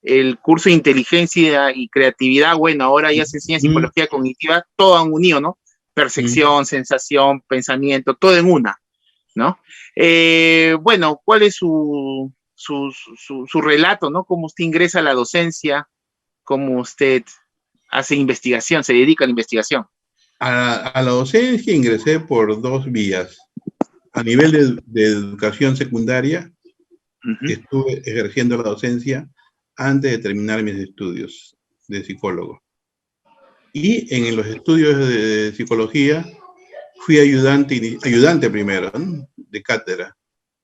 el curso de inteligencia y creatividad. Bueno, ahora ya se enseña psicología cognitiva, todo en unido, ¿no? Percepción, sensación, pensamiento, todo en una, ¿no? Bueno, ¿cuál es su relato, ¿no? ¿Cómo usted ingresa a la docencia? ¿Cómo usted hace investigación, se dedica a la investigación? A la docencia ingresé por dos vías. A nivel de educación secundaria, estuve ejerciendo la docencia antes de terminar mis estudios de psicólogo. Y en los estudios de psicología fui ayudante primero, ¿no? De cátedra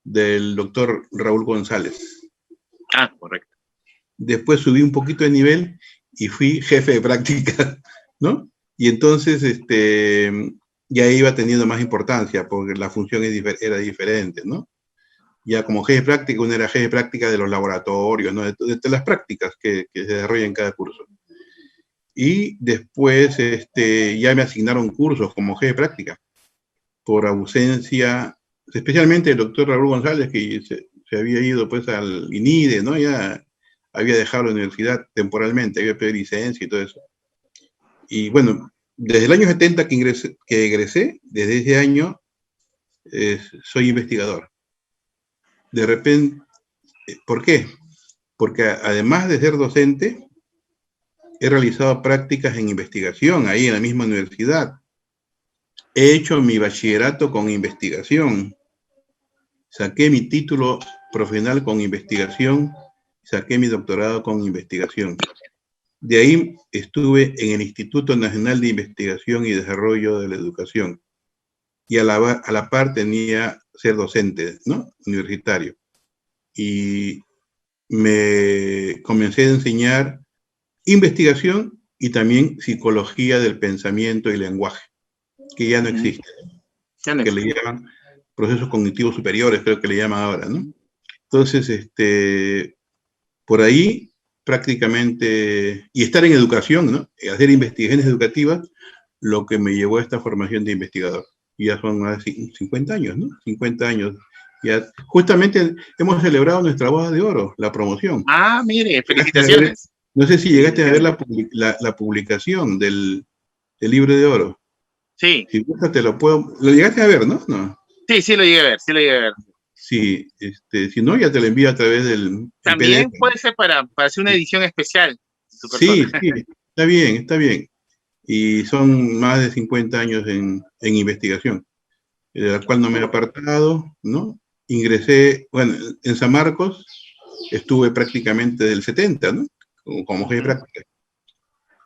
del doctor Raúl González. Ah, correcto. Después subí un poquito de nivel y fui jefe de práctica, ¿no? Y entonces ya iba teniendo más importancia porque la función era diferente, ¿no? Ya como jefe de práctica, uno era jefe de práctica de los laboratorios, ¿no? De las prácticas que se desarrollan en cada curso. Y después ya me asignaron cursos como jefe de práctica por ausencia, especialmente el doctor Raúl González, que se había ido pues al INIDE, ¿no? Ya había dejado la universidad temporalmente, había pedido licencia y todo eso. Y bueno, desde el año 70 que egresé, desde ese año soy investigador. De repente, ¿por qué? Porque además de ser docente, he realizado prácticas en investigación ahí en la misma universidad. He hecho mi bachillerato con investigación. Saqué mi título profesional con investigación. Saqué mi doctorado con investigación. De ahí estuve en el Instituto Nacional de Investigación y Desarrollo de la Educación. Y a la par tenía ser docente, ¿no? Universitario. Y me comencé a enseñar investigación y también psicología del pensamiento y lenguaje, que ya no existe, que le llaman procesos cognitivos superiores, creo que le llaman ahora, ¿no? Entonces, por ahí prácticamente, y estar en educación, ¿no? Hacer investigaciones educativas, lo que me llevó a esta formación de investigador. Y ya son más de 50 años, ¿no? 50 años. Ya, justamente hemos celebrado nuestra boda de oro, la promoción. Ah, mire, felicitaciones. No sé si llegaste a ver la publicación del libro de oro. Sí. Si gusta, te lo puedo... ¿Lo llegaste a ver, no? No. Sí, lo llegué a ver, Sí, si no, ya te lo envío a través del... También PDF. Puede ser para hacer una edición especial. Sí, está bien. Y son más de 50 años en investigación, de la cual no me he apartado, ¿no? Ingresé, bueno, en San Marcos estuve prácticamente del 70, ¿no? Como jefe de práctica.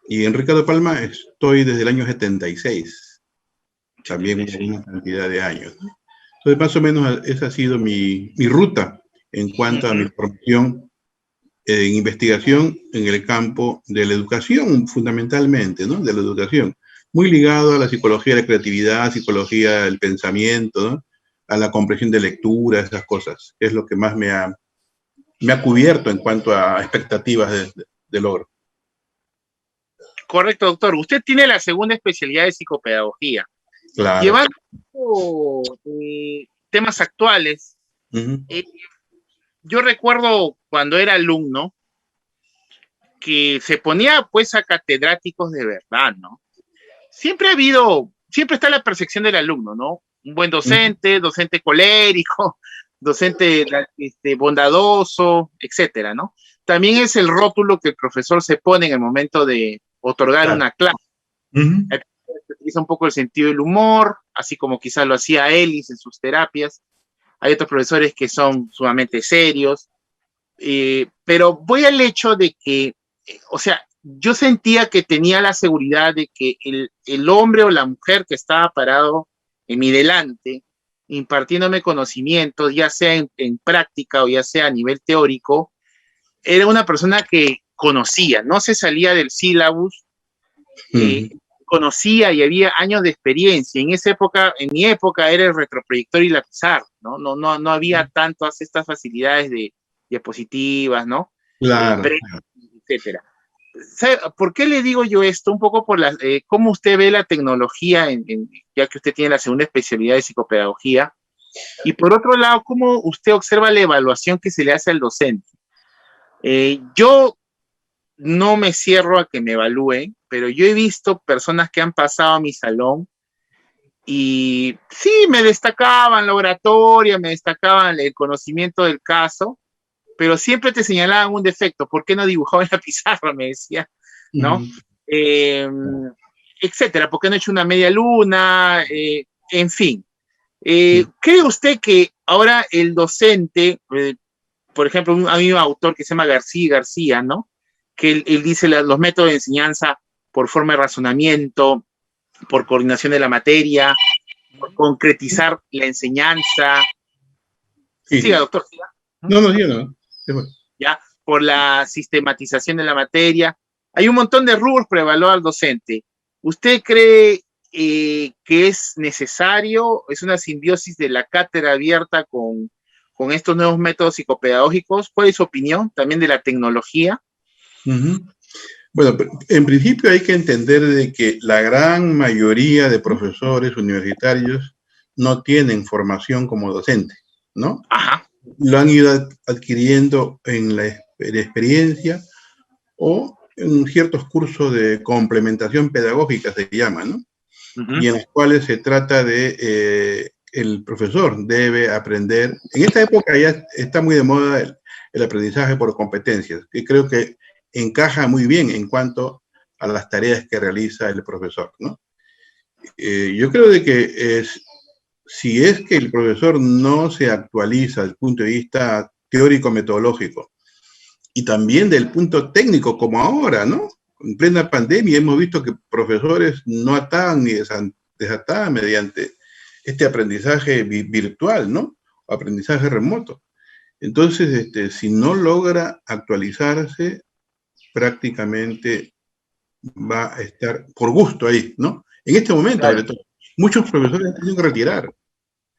Y en Ricardo Palma estoy desde el año 76, también una cantidad de años, ¿no? Entonces, más o menos esa ha sido mi ruta en cuanto a mi formación en investigación en el campo de la educación, fundamentalmente, ¿no? De la educación. Muy ligado a la psicología de la creatividad, psicología del pensamiento, ¿no? A la comprensión de lectura, esas cosas. Es lo que más me ha cubierto en cuanto a expectativas de logro. Correcto, doctor. Usted tiene la segunda especialidad de psicopedagogía. Claro. Llevando temas actuales, yo recuerdo cuando era alumno que se ponía pues a catedráticos de verdad, ¿no? Siempre está la percepción del alumno, ¿no? Un buen docente, docente colérico, docente bondadoso, etcétera, ¿no? También es el rótulo que el profesor se pone en el momento de otorgar una clase. Se utiliza un poco el sentido del humor, así como quizás lo hacía Ellis en sus terapias. Hay otros profesores que son sumamente serios, pero voy al hecho de que, o sea, yo sentía que tenía la seguridad de que el hombre o la mujer que estaba parado en mi delante, impartiéndome conocimientos, ya sea en práctica o ya sea a nivel teórico, era una persona que conocía, no se salía del sílabus, conocía y había años de experiencia. En mi época era el retroproyector y la pizarra, ¿no? No había tantas estas facilidades de diapositivas, ¿no? Claro. Etcétera. ¿Por qué le digo yo esto? Un poco por cómo usted ve la tecnología, ya que usted tiene la segunda especialidad de psicopedagogía, y por otro lado, cómo usted observa la evaluación que se le hace al docente. Yo no me cierro a que me evalúen, pero yo he visto personas que han pasado a mi salón y sí, me destacaban la oratoria, me destacaban el conocimiento del caso, pero siempre te señalaban un defecto. ¿Por qué no dibujaba en la pizarra? Me decía, ¿no? Etcétera. ¿Por qué no he hecho una media luna? En fin. ¿Cree usted que ahora el docente, por ejemplo, hay un autor que se llama García, ¿no? Que él dice los métodos de enseñanza por forma de razonamiento, por coordinación de la materia, por concretizar la enseñanza. Siga, doctor, siga. No. Ya, por la sistematización de la materia. Hay un montón de rubros para evaluar al docente. ¿Usted cree que es necesario, es una simbiosis de la cátedra abierta con estos nuevos métodos psicopedagógicos? ¿Cuál es su opinión también de la tecnología? Bueno, en principio hay que entender de que la gran mayoría de profesores universitarios no tienen formación como docente, ¿no? Ajá. Lo han ido adquiriendo en la experiencia o en ciertos cursos de complementación pedagógica, se llama, ¿no? Y en los cuales se trata de el profesor debe aprender. En esta época ya está muy de moda el aprendizaje por competencias, que creo que encaja muy bien en cuanto a las tareas que realiza el profesor, ¿no? Yo creo de que si es que el profesor no se actualiza desde el punto de vista teórico-metodológico y también del punto técnico, como ahora, ¿no? En plena pandemia hemos visto que profesores no ataban ni desataban mediante este aprendizaje virtual, ¿no? O aprendizaje remoto. Entonces, si no logra actualizarse, prácticamente va a estar por gusto ahí, ¿no? En este momento, Claro. sobre todo, muchos profesores han tenido que retirar.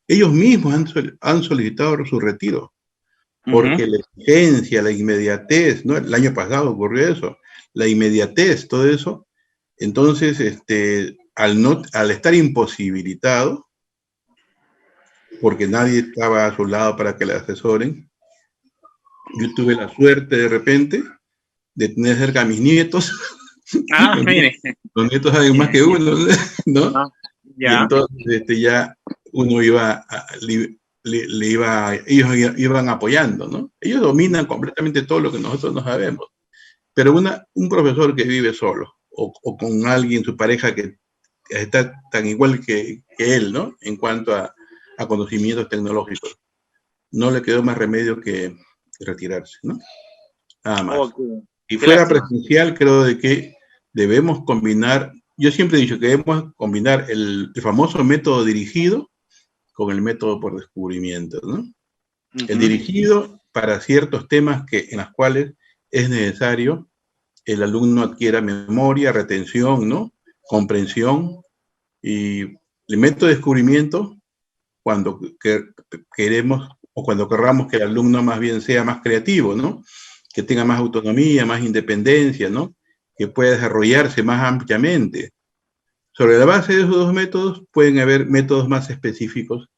Ellos mismos han solicitado su retiro, porque la exigencia, la inmediatez, ¿no? El año pasado ocurrió eso, la inmediatez, todo eso. Entonces, al estar imposibilitado, porque nadie estaba a su lado para que le asesoren, yo tuve la suerte de repente de tener cerca a mis nietos. Mire. Los nietos saben más que uno, ¿no? Ya. Y entonces ya uno iba, ellos iban apoyando, ¿no? Ellos dominan completamente todo lo que nosotros no sabemos. Pero un profesor que vive solo o con alguien, su pareja que está tan igual que él, ¿no? En cuanto a conocimientos tecnológicos, no le quedó más remedio que retirarse, ¿no? Nada más. Okay. Si fuera presencial, creo de que debemos combinar, yo siempre he dicho que debemos combinar el famoso método dirigido con el método por descubrimiento, ¿no? El dirigido para ciertos temas en los cuales es necesario el alumno adquiera memoria, retención, ¿no? Comprensión, y el método de descubrimiento cuando queremos o cuando querramos que el alumno más bien sea más creativo, ¿no? Que tenga más autonomía, más independencia, ¿no? Que pueda desarrollarse más ampliamente. Sobre la base de esos dos métodos pueden haber métodos más específicos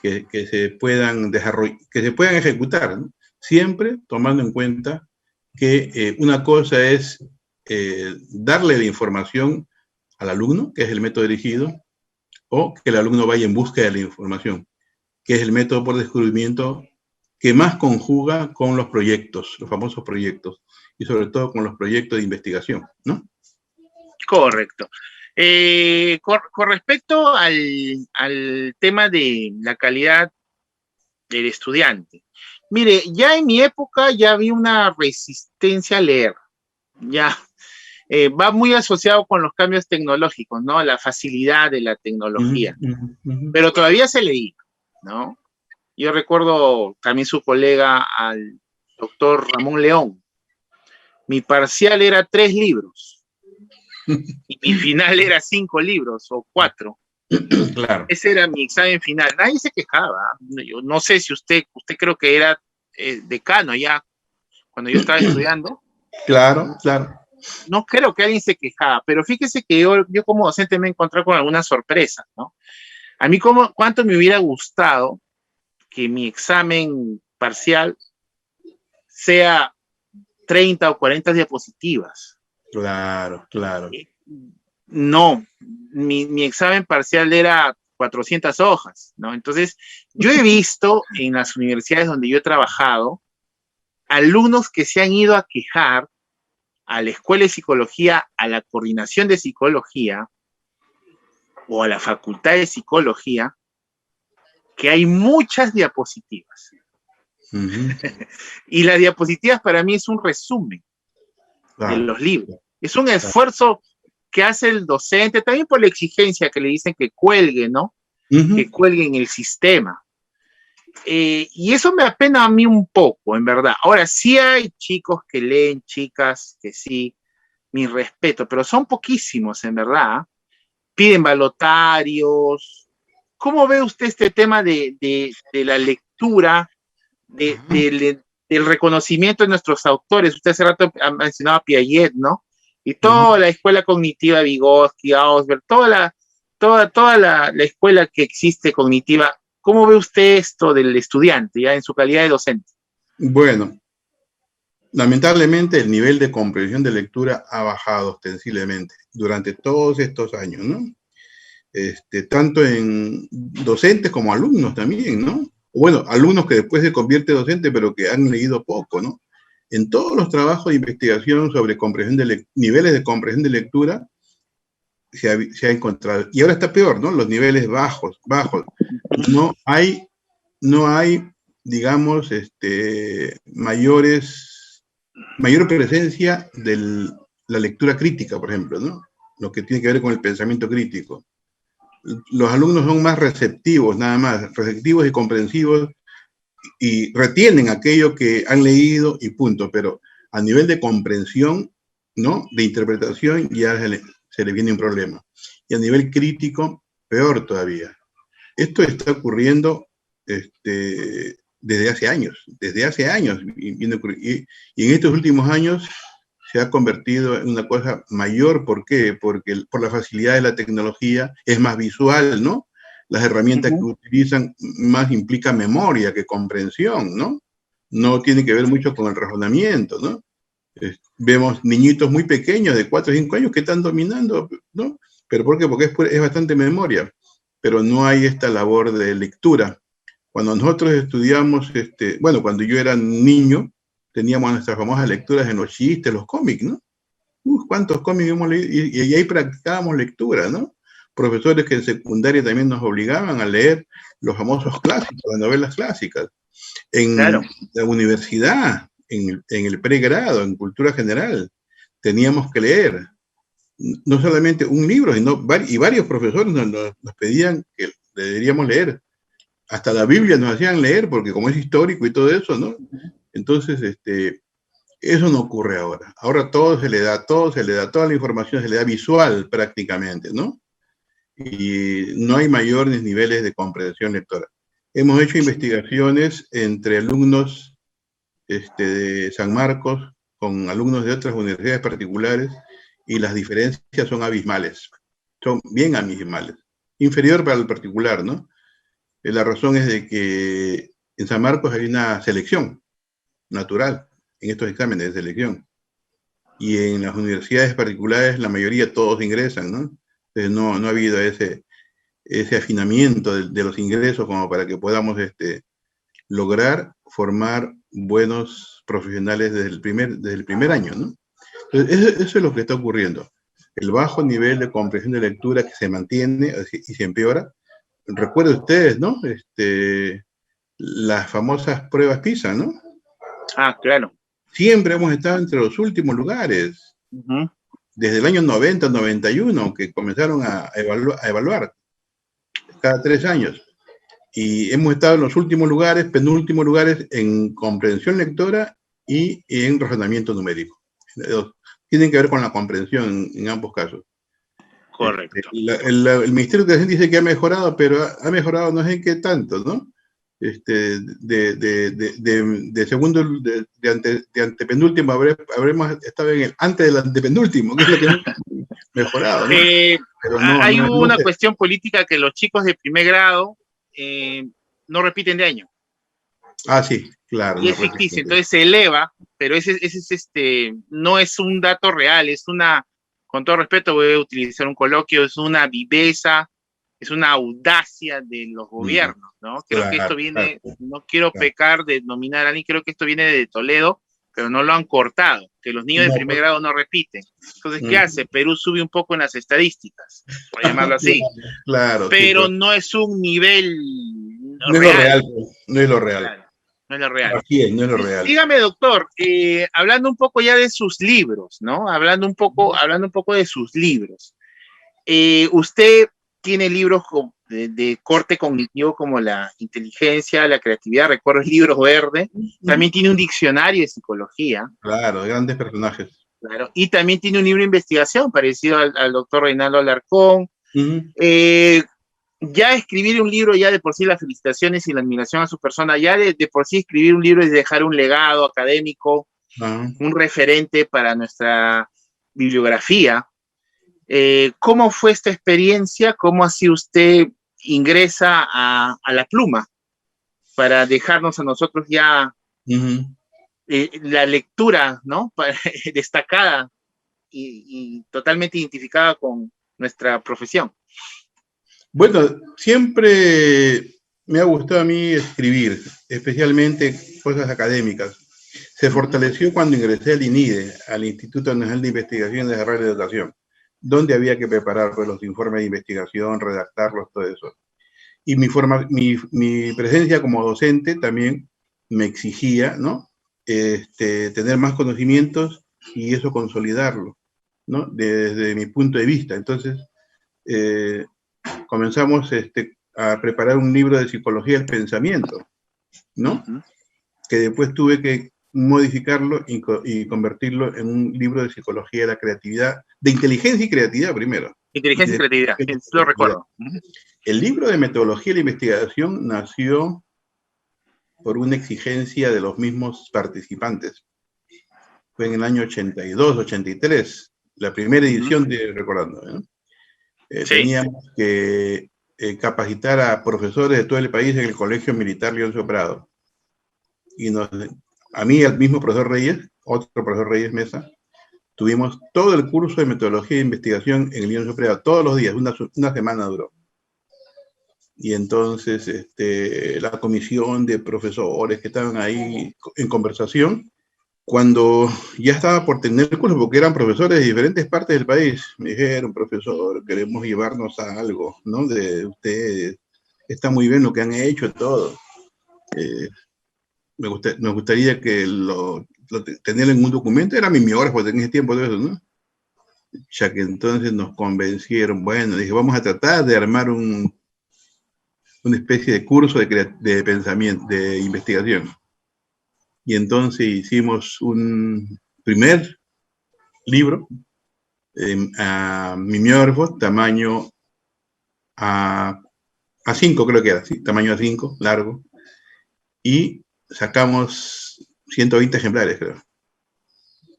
que se puedan ejecutar, ¿no? Siempre tomando en cuenta que una cosa es darle la información al alumno, que es el método dirigido, o que el alumno vaya en busca de la información, que es el método por descubrimiento que más conjuga con los proyectos, los famosos proyectos, y sobre todo con los proyectos de investigación, ¿no? Correcto. Con respecto al tema de la calidad del estudiante, mire, ya en mi época ya había una resistencia a leer, ya va muy asociado con los cambios tecnológicos, ¿no? La facilidad de la tecnología, pero todavía se leía, ¿no? Yo recuerdo también su colega, al doctor Ramón León. Mi parcial era 3 libros y mi final era 5 libros o 4. Claro. Ese era mi examen final. Nadie se quejaba. Yo no sé si usted creo que era decano ya cuando yo estaba estudiando. Claro, claro. No creo que alguien se quejaba, pero fíjese que yo como docente me he encontrado con algunas sorpresas, ¿no? A mí cuánto me hubiera gustado que mi examen parcial sea 30 o 40 diapositivas. Claro, claro. No, mi examen parcial era 400 hojas, ¿no? Entonces, yo he visto en las universidades donde yo he trabajado alumnos que se han ido a quejar a la escuela de psicología, a la coordinación de psicología o a la facultad de psicología, que hay muchas diapositivas. Y las diapositivas para mí es un resumen de los libros. Es un esfuerzo que hace el docente, también por la exigencia que le dicen que cuelgue, ¿no? Que cuelgue en el sistema. Y eso me apena a mí un poco, en verdad. Ahora, sí hay chicos que leen, chicas que sí, mi respeto, pero son poquísimos, en verdad. Piden balotarios. ¿Cómo ve usted este tema de la lectura, del reconocimiento de nuestros autores? Usted hace rato ha mencionado a Piaget, ¿no? Y toda la escuela cognitiva, Vygotsky, Ausberg, toda la escuela que existe cognitiva, ¿cómo ve usted esto del estudiante, ya en su calidad de docente? Bueno, lamentablemente el nivel de comprensión de lectura ha bajado ostensiblemente durante todos estos años, ¿no? Tanto en docentes como alumnos también, ¿no? Bueno, alumnos que después se convierten en docentes, pero que han leído poco, ¿no? En todos los trabajos de investigación sobre niveles de comprensión de lectura se ha encontrado. Y ahora está peor, ¿no? Los niveles bajos. No hay, digamos, mayor presencia de la lectura crítica, por ejemplo, ¿no? Lo que tiene que ver con el pensamiento crítico. Los alumnos son más receptivos, nada más, receptivos y comprensivos, y retienen aquello que han leído y punto, pero a nivel de comprensión, ¿no? De interpretación, ya se le viene un problema. Y a nivel crítico, peor todavía. Esto está ocurriendo desde hace años, y en estos últimos años se ha convertido en una cosa mayor. ¿Por qué? Porque por la facilidad de la tecnología es más visual, ¿no? Las herramientas que utilizan más implican memoria que comprensión, ¿no? No tiene que ver mucho con el razonamiento, ¿no? Vemos niñitos muy pequeños de 4 o 5 años que están dominando, ¿no? ¿Pero por qué? Porque es bastante memoria, pero no hay esta labor de lectura. Cuando nosotros estudiamos, bueno, cuando yo era niño, teníamos nuestras famosas lecturas en los chistes, los cómics, ¿no? ¿Cuántos cómics hemos leído? Y ahí practicábamos lectura, ¿no? Profesores que en secundaria también nos obligaban a leer los famosos clásicos, las novelas clásicas. En la universidad, en el pregrado, en cultura general, teníamos que leer no solamente un libro, sino varios profesores nos pedían que deberíamos leer. Hasta la Biblia nos hacían leer, porque como es histórico y todo eso, ¿no? Entonces, eso no ocurre ahora. Ahora toda la información se le da visual prácticamente, ¿no? Y no hay mayores niveles de comprensión lectora. Hemos hecho investigaciones entre alumnos de San Marcos con alumnos de otras universidades particulares y las diferencias son abismales. Son bien abismales. Inferior para el particular, ¿no? La razón es de que en San Marcos hay una selección natural en estos exámenes de selección. Y en las universidades particulares la mayoría todos ingresan, ¿no? Entonces no ha habido ese afinamiento de los ingresos como para que podamos lograr formar buenos profesionales desde el primer año, ¿no? Entonces, eso es lo que está ocurriendo. El bajo nivel de comprensión de lectura que se mantiene y se empeora. Recuerden ustedes, ¿no? Las famosas pruebas PISA, ¿no? Ah, claro. Siempre hemos estado entre los últimos lugares. Desde el año 90, 91, que comenzaron a evaluar cada 3 años. Y hemos estado en los últimos lugares, penúltimos lugares en comprensión lectora y en razonamiento numérico. Tienen que ver con la comprensión en ambos casos. Correcto. El Ministerio de Educación dice que ha mejorado, pero ha mejorado no sé en qué tanto, ¿no? De segundo, de antepenúltimo, habremos estado en el antes del antepenúltimo, que es lo que hemos mejorado, ¿no? Pero hay una cuestión política que los chicos de primer grado no repiten de año. Ah, sí, claro. Y es ficticio, entonces se eleva, pero ese no es un dato real, es una, con todo respeto voy a utilizar un coloquio, es una viveza, es una audacia de los gobiernos, ¿no? Creo que esto viene, no quiero pecar de nominar a alguien, creo que esto viene de Toledo, pero no lo han cortado, que los niños de primer grado no repiten. Entonces, ¿qué hace? Perú sube un poco en las estadísticas, por llamarlo así. Claro. Pero no es un nivel no real. No es lo real. Claro, no es lo real. Así es, no es lo real. Dígame, doctor, hablando un poco ya de sus libros, ¿no? Hablando un poco de sus libros. Usted tiene libros de corte cognitivo como la inteligencia, la creatividad, recuerdo el libro verde, también tiene un diccionario de psicología. Claro, de grandes personajes. Claro, y también tiene un libro de investigación parecido al doctor Reinaldo Alarcón. Ya escribir un libro, ya de por sí las felicitaciones y la admiración a su persona, ya de por sí escribir un libro es dejar un legado académico, un referente para nuestra bibliografía. ¿Cómo fue esta experiencia? ¿Cómo así usted ingresa a la pluma para dejarnos a nosotros ya la lectura, ¿no? Destacada y totalmente identificada con nuestra profesión? Bueno, siempre me ha gustado a mí escribir, especialmente cosas académicas. Se fortaleció cuando ingresé al INIDE, al Instituto Nacional de Investigación, Desarrollo y Educación, donde había que preparar pues, los informes de investigación, redactarlos, todo eso. Y mi presencia como docente también me exigía, ¿no? Tener más conocimientos y eso consolidarlo, ¿no? Desde mi punto de vista. Entonces, comenzamos a preparar un libro de psicología del pensamiento, ¿no? Que después tuve que modificarlo y convertirlo en un libro de psicología de la creatividad, de inteligencia y creatividad primero. Inteligencia y creatividad, lo recuerdo. El libro de metodología de la investigación nació por una exigencia de los mismos participantes. Fue en el año 82, 83, la primera edición de Recordando, ¿no? Sí. Teníamos que capacitar a profesores de todo el país en el Colegio Militar Leoncio Prado. Y a mí, el mismo profesor Reyes, otro profesor Reyes Mesa, tuvimos todo el curso de metodología de investigación en el Leoncio Prado, todos los días, una semana duró. Y entonces la comisión de profesores que estaban ahí en conversación, cuando ya estaba por tener el curso, porque eran profesores de diferentes partes del país, me dijeron, profesor, queremos llevarnos a algo, ¿no? De ustedes, está muy bien lo que han hecho, todo. Me gustaría que tener en un documento, era mimeógrafo en ese tiempo de eso, ¿no? Ya que entonces nos convencieron, bueno, dije, vamos a tratar de armar una especie de curso de pensamiento, de investigación. Y entonces hicimos un primer libro a mimeógrafo, tamaño A5 creo que era, sí, tamaño A5, largo, y sacamos 120 ejemplares, creo.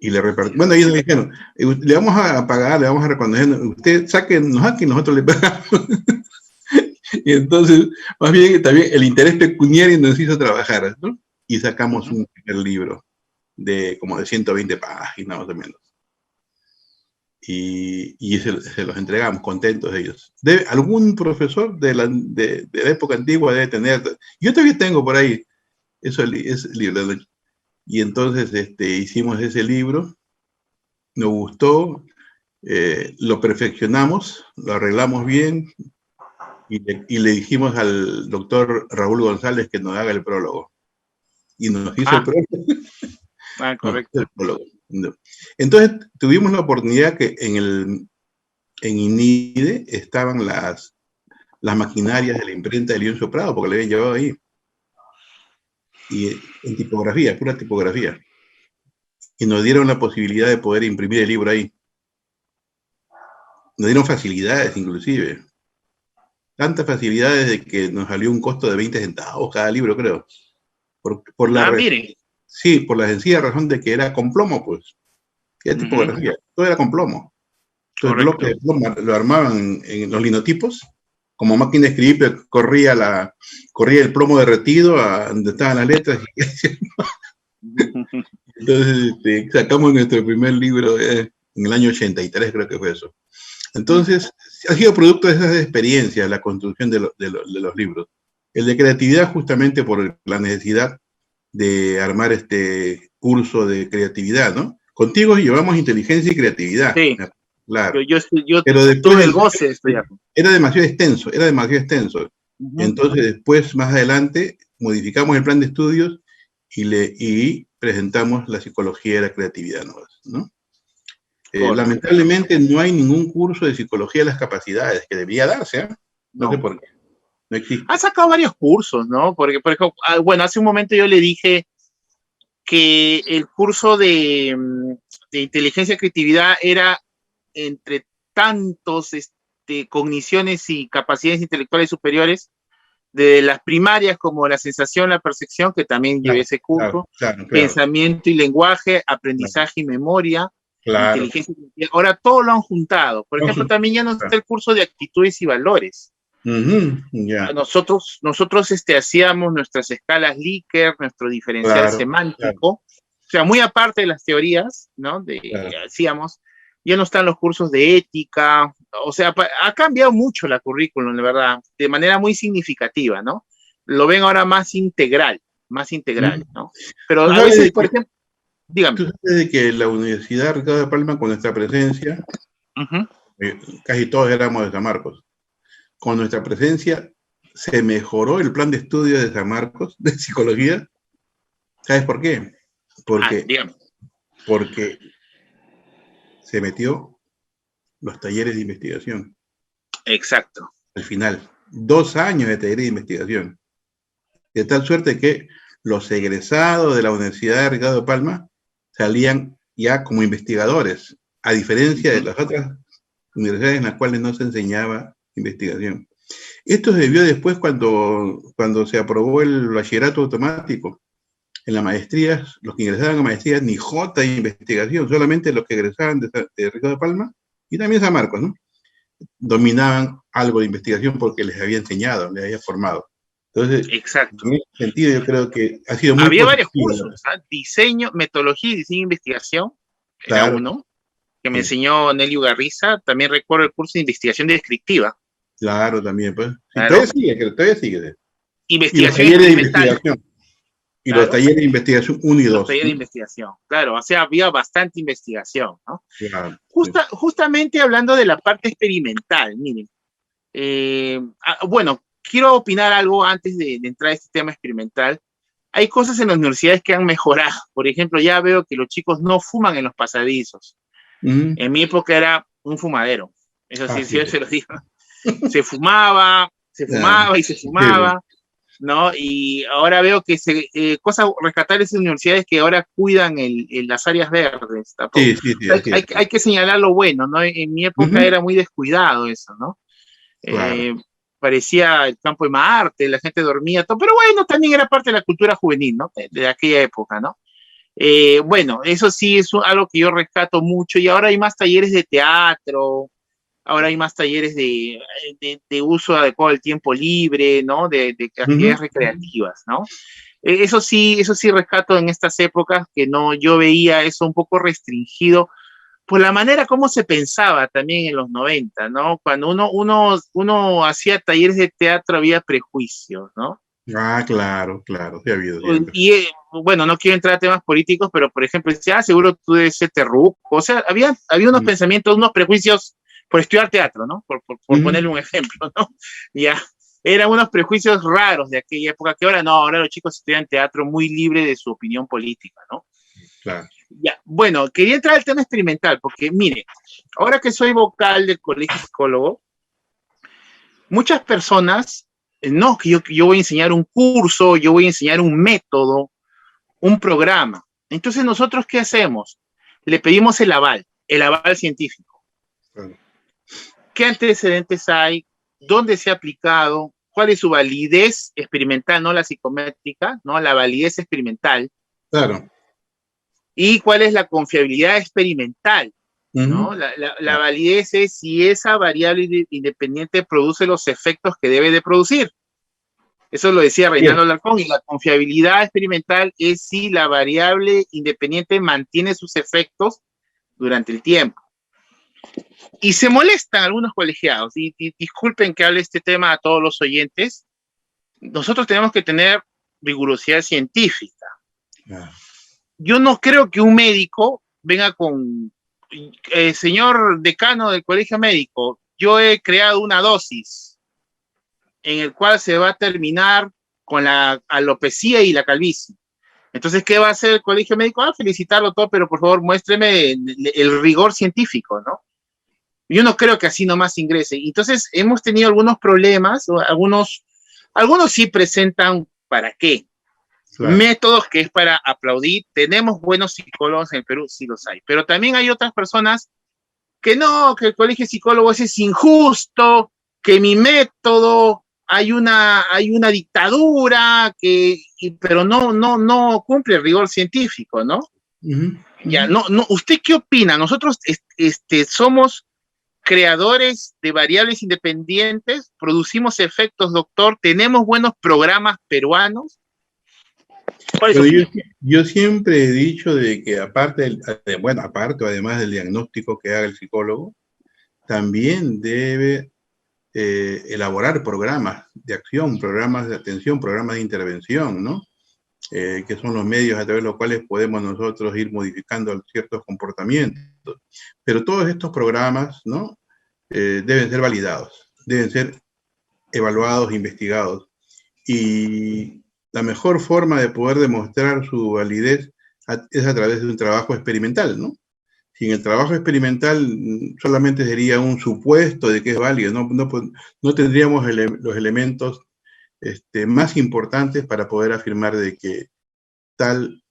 Y le repartimos. Bueno, ellos dijeron, le vamos a pagar, le vamos a reconocer, usted sáquenos aquí y nosotros le pagamos. Y entonces, más bien, también el interés pecuniario nos hizo trabajar, ¿no? Y sacamos un primer libro de como de 120 páginas, más o menos. Y se los entregamos, contentos ellos. Algún profesor de la época antigua debe tener. Yo todavía tengo por ahí ese libro. Y entonces hicimos ese libro, nos gustó, lo perfeccionamos, lo arreglamos bien, y le dijimos al doctor Raúl González que nos haga el prólogo. Y nos hizo el prólogo. Correcto. El prólogo. Entonces tuvimos la oportunidad que en INIDE estaban las maquinarias de la imprenta de Leoncio Prado, porque le habían llevado ahí. Y en tipografía, pura tipografía. Y nos dieron la posibilidad de poder imprimir el libro ahí. Nos dieron facilidades, inclusive. Tantas facilidades de que nos salió un costo de 20 centavos cada libro, creo. Sí, por la sencilla razón de que era con plomo, pues. Era tipografía, todo era con plomo. Entonces, el bloque de plomo lo armaban en los linotipos, como máquina de escribir, corría el plomo derretido a donde estaban las letras. Entonces, sacamos nuestro primer libro en el año 83, creo que fue eso. Entonces, ha sido producto de esas experiencias, la construcción de los libros. El de creatividad, justamente por la necesidad de armar este curso de creatividad, ¿no? Contigo llevamos inteligencia y creatividad. Sí, claro. Pero después el goce era demasiado extenso. Entonces, después, más adelante, modificamos el plan de estudios y presentamos la psicología de la creatividad, ¿no? Lamentablemente no hay ningún curso de psicología de las capacidades que debía darse, ¿eh? No sé por qué. No existe. Ha sacado varios cursos, ¿no? Porque, por ejemplo, bueno, hace un momento yo le dije que el curso de inteligencia y creatividad era entre tantos cogniciones y capacidades intelectuales superiores, de las primarias como la sensación, la percepción, que también llevé ese curso, claro. pensamiento y lenguaje, aprendizaje y memoria, Claro. inteligencia creativa. Ahora todo lo han juntado. Por ejemplo, también ya no está el curso de actitudes y valores. Ya. Nosotros hacíamos nuestras escalas Likert, nuestro diferencial Claro, semántico, o sea, muy aparte de las teorías, ¿no? claro. Hacíamos, ya no están los cursos de ética, o sea, ha cambiado mucho la currículum, de verdad, de manera muy significativa, ¿no? Lo ven ahora más integral, ¿no? Pero ¿Tú a sabes veces, de por que, ejemplo, dígame. tú sabes de que la Universidad Ricardo de Palma, con nuestra presencia, casi todos éramos de San Marcos, con nuestra presencia se mejoró el plan de estudio de San Marcos de psicología? ¿Sabes por qué? Dígame. Porque se metió los talleres de investigación. Exacto. Al final, 2 años de talleres de investigación. De tal suerte que los egresados de la Universidad de Ricardo de Palma salían ya como investigadores, a diferencia de las otras universidades en las cuales no se enseñaba investigación. Esto se debió después cuando se aprobó el bachillerato automático. En las maestrías, los que ingresaban a maestrías, ni J de investigación, solamente los que egresaban de Ricardo de Palma y también San Marcos, ¿no? Dominaban algo de investigación porque les había enseñado, les había formado. Entonces, Exacto. en ese sentido, yo creo que ha sido muy Había varios positivo. cursos, diseño, metodología y diseño de investigación, era Claro, uno, que me enseñó Nelly Ugarriza. También recuerdo el curso de investigación descriptiva. claro, también, pues. Sí, Claro. todavía sigue. Investigación Y los talleres de experimental. investigación. Y Claro. los talleres de investigación 1 y 2. Los talleres de investigación, claro, o sea, había bastante investigación, ¿no? Claro, justamente hablando de la parte experimental, miren, bueno, quiero opinar algo antes de entrar a este tema experimental. Hay cosas en las universidades que han mejorado. Por ejemplo, ya veo que los chicos no fuman en los pasadizos. En mi época era un fumadero. Eso sí, yo se lo digo. Se fumaba y se fumaba, ¿no? Y ahora veo que cosas rescatables en universidades que ahora cuidan las áreas verdes. Sí, hay que señalar lo bueno, ¿no? En mi época era muy descuidado eso, ¿no? Claro. Parecía el campo de Marte, la gente dormía, todo, pero bueno, también era parte de la cultura juvenil, ¿no? De aquella época, ¿no? Bueno, eso sí es algo que yo rescato mucho, y ahora hay más talleres de teatro, ahora hay más talleres de uso adecuado del tiempo libre, ¿no? De actividades recreativas, ¿no? Eso sí rescato en estas épocas, que no, yo veía eso un poco restringido por la manera como se pensaba también en los 90, ¿no? Cuando uno hacía talleres de teatro había prejuicios, ¿no? Claro, sí ha habido siempre. Y bueno, no quiero entrar a temas políticos, pero por ejemplo, decía, seguro tú debes ser terruco, o sea, había unos pensamientos, unos prejuicios por estudiar teatro, ¿no? Por ponerle un ejemplo, ¿no? Ya, eran unos prejuicios raros de aquella época, que ahora no, ahora los chicos estudian teatro muy libre de su opinión política, ¿no? Claro. Ya, bueno, quería entrar al tema experimental, porque mire, ahora que soy vocal del Colegio Psicólogo, muchas personas, no, que yo voy a enseñar un curso, yo voy a enseñar un método, un programa. Entonces, ¿nosotros qué hacemos? Le pedimos el aval científico. Claro. ¿Qué antecedentes hay? ¿Dónde se ha aplicado? ¿Cuál es su validez experimental? No la psicométrica, ¿no? La validez experimental. Claro. ¿Y cuál es la confiabilidad experimental? ¿No? La validez es si esa variable independiente produce los efectos que debe de producir. Eso lo decía Reinaldo Alarcón, y la confiabilidad experimental es si la variable independiente mantiene sus efectos durante el tiempo. Y se molestan algunos colegiados, y disculpen que hable este tema a todos los oyentes. Nosotros tenemos que tener rigurosidad científica. Yo no creo que un médico venga con, señor decano del colegio médico, yo he creado una dosis en el cual se va a terminar con la alopecia y la calvicie. Entonces, ¿qué va a hacer el colegio médico? Felicitarlo todo, pero por favor muéstreme el rigor científico, ¿no? Yo no creo que así nomás ingrese. Entonces, hemos tenido algunos problemas, algunos sí presentan ¿para qué? Claro. Métodos que es para aplaudir. Tenemos buenos psicólogos en el Perú, sí los hay, pero también hay otras personas que no, que el colegio de psicólogos es injusto, que mi método, hay una dictadura, pero no cumple el rigor científico, ¿no? Ya, no, no, ¿usted qué opina? Nosotros somos creadores de variables independientes, producimos efectos, doctor, tenemos buenos programas peruanos. ¿Cuál es su Bueno, opinión? yo siempre he dicho de que aparte o además del diagnóstico que haga el psicólogo, también debe elaborar programas de acción, programas de atención, programas de intervención, ¿no? Que son los medios a través de los cuales podemos nosotros ir modificando ciertos comportamientos. Pero todos estos programas, ¿no? Deben ser validados, deben ser evaluados, investigados. Y la mejor forma de poder demostrar su validez es a través de un trabajo experimental, ¿no? Si en el trabajo experimental solamente sería un supuesto de que es válido, no tendríamos los elementos más importantes para poder afirmar de que tal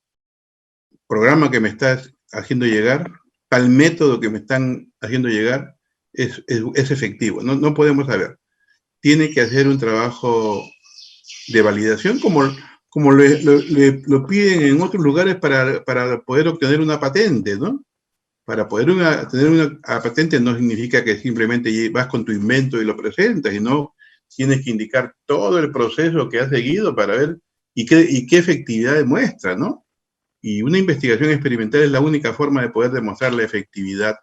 programa que me estás haciendo llegar, tal método que me están haciendo llegar, es efectivo. No podemos saber. Tiene que hacer un trabajo de validación como lo piden en otros lugares para poder obtener una patente, ¿no? Para poder tener una patente no significa que simplemente vas con tu invento y lo presentas, sino tienes que indicar todo el proceso que has seguido para ver y qué efectividad demuestra, ¿no? Y una investigación experimental es la única forma de poder demostrar la efectividad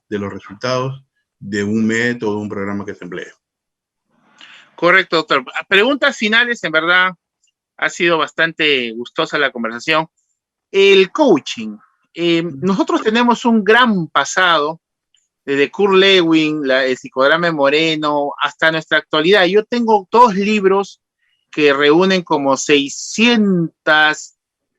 de los resultados de un método, de un programa que se emplea. Correcto, doctor. Preguntas finales, en verdad, ha sido bastante gustosa la conversación. El coaching. Nosotros tenemos un gran pasado, desde Kurt Lewin, el psicodrama de Moreno, hasta nuestra actualidad. Yo tengo 2 libros que reúnen como 600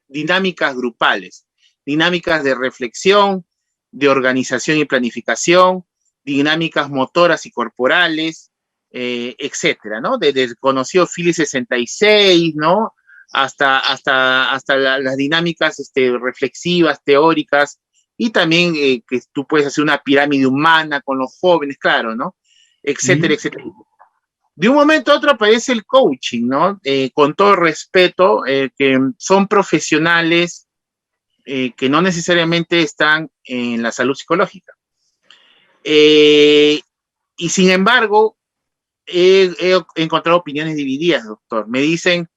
dinámicas grupales, dinámicas de reflexión, de organización y planificación, dinámicas motoras y corporales, etcétera, ¿no? Desde el conocido Philly 66, ¿no? Hasta las dinámicas reflexivas, teóricas, y también que tú puedes hacer una pirámide humana con los jóvenes, claro, ¿no? Etcétera, etcétera. De un momento a otro aparece el coaching, ¿no? Con todo respeto, que son profesionales que no necesariamente están en la salud psicológica. Y sin embargo, he encontrado opiniones divididas, doctor. Me dicen,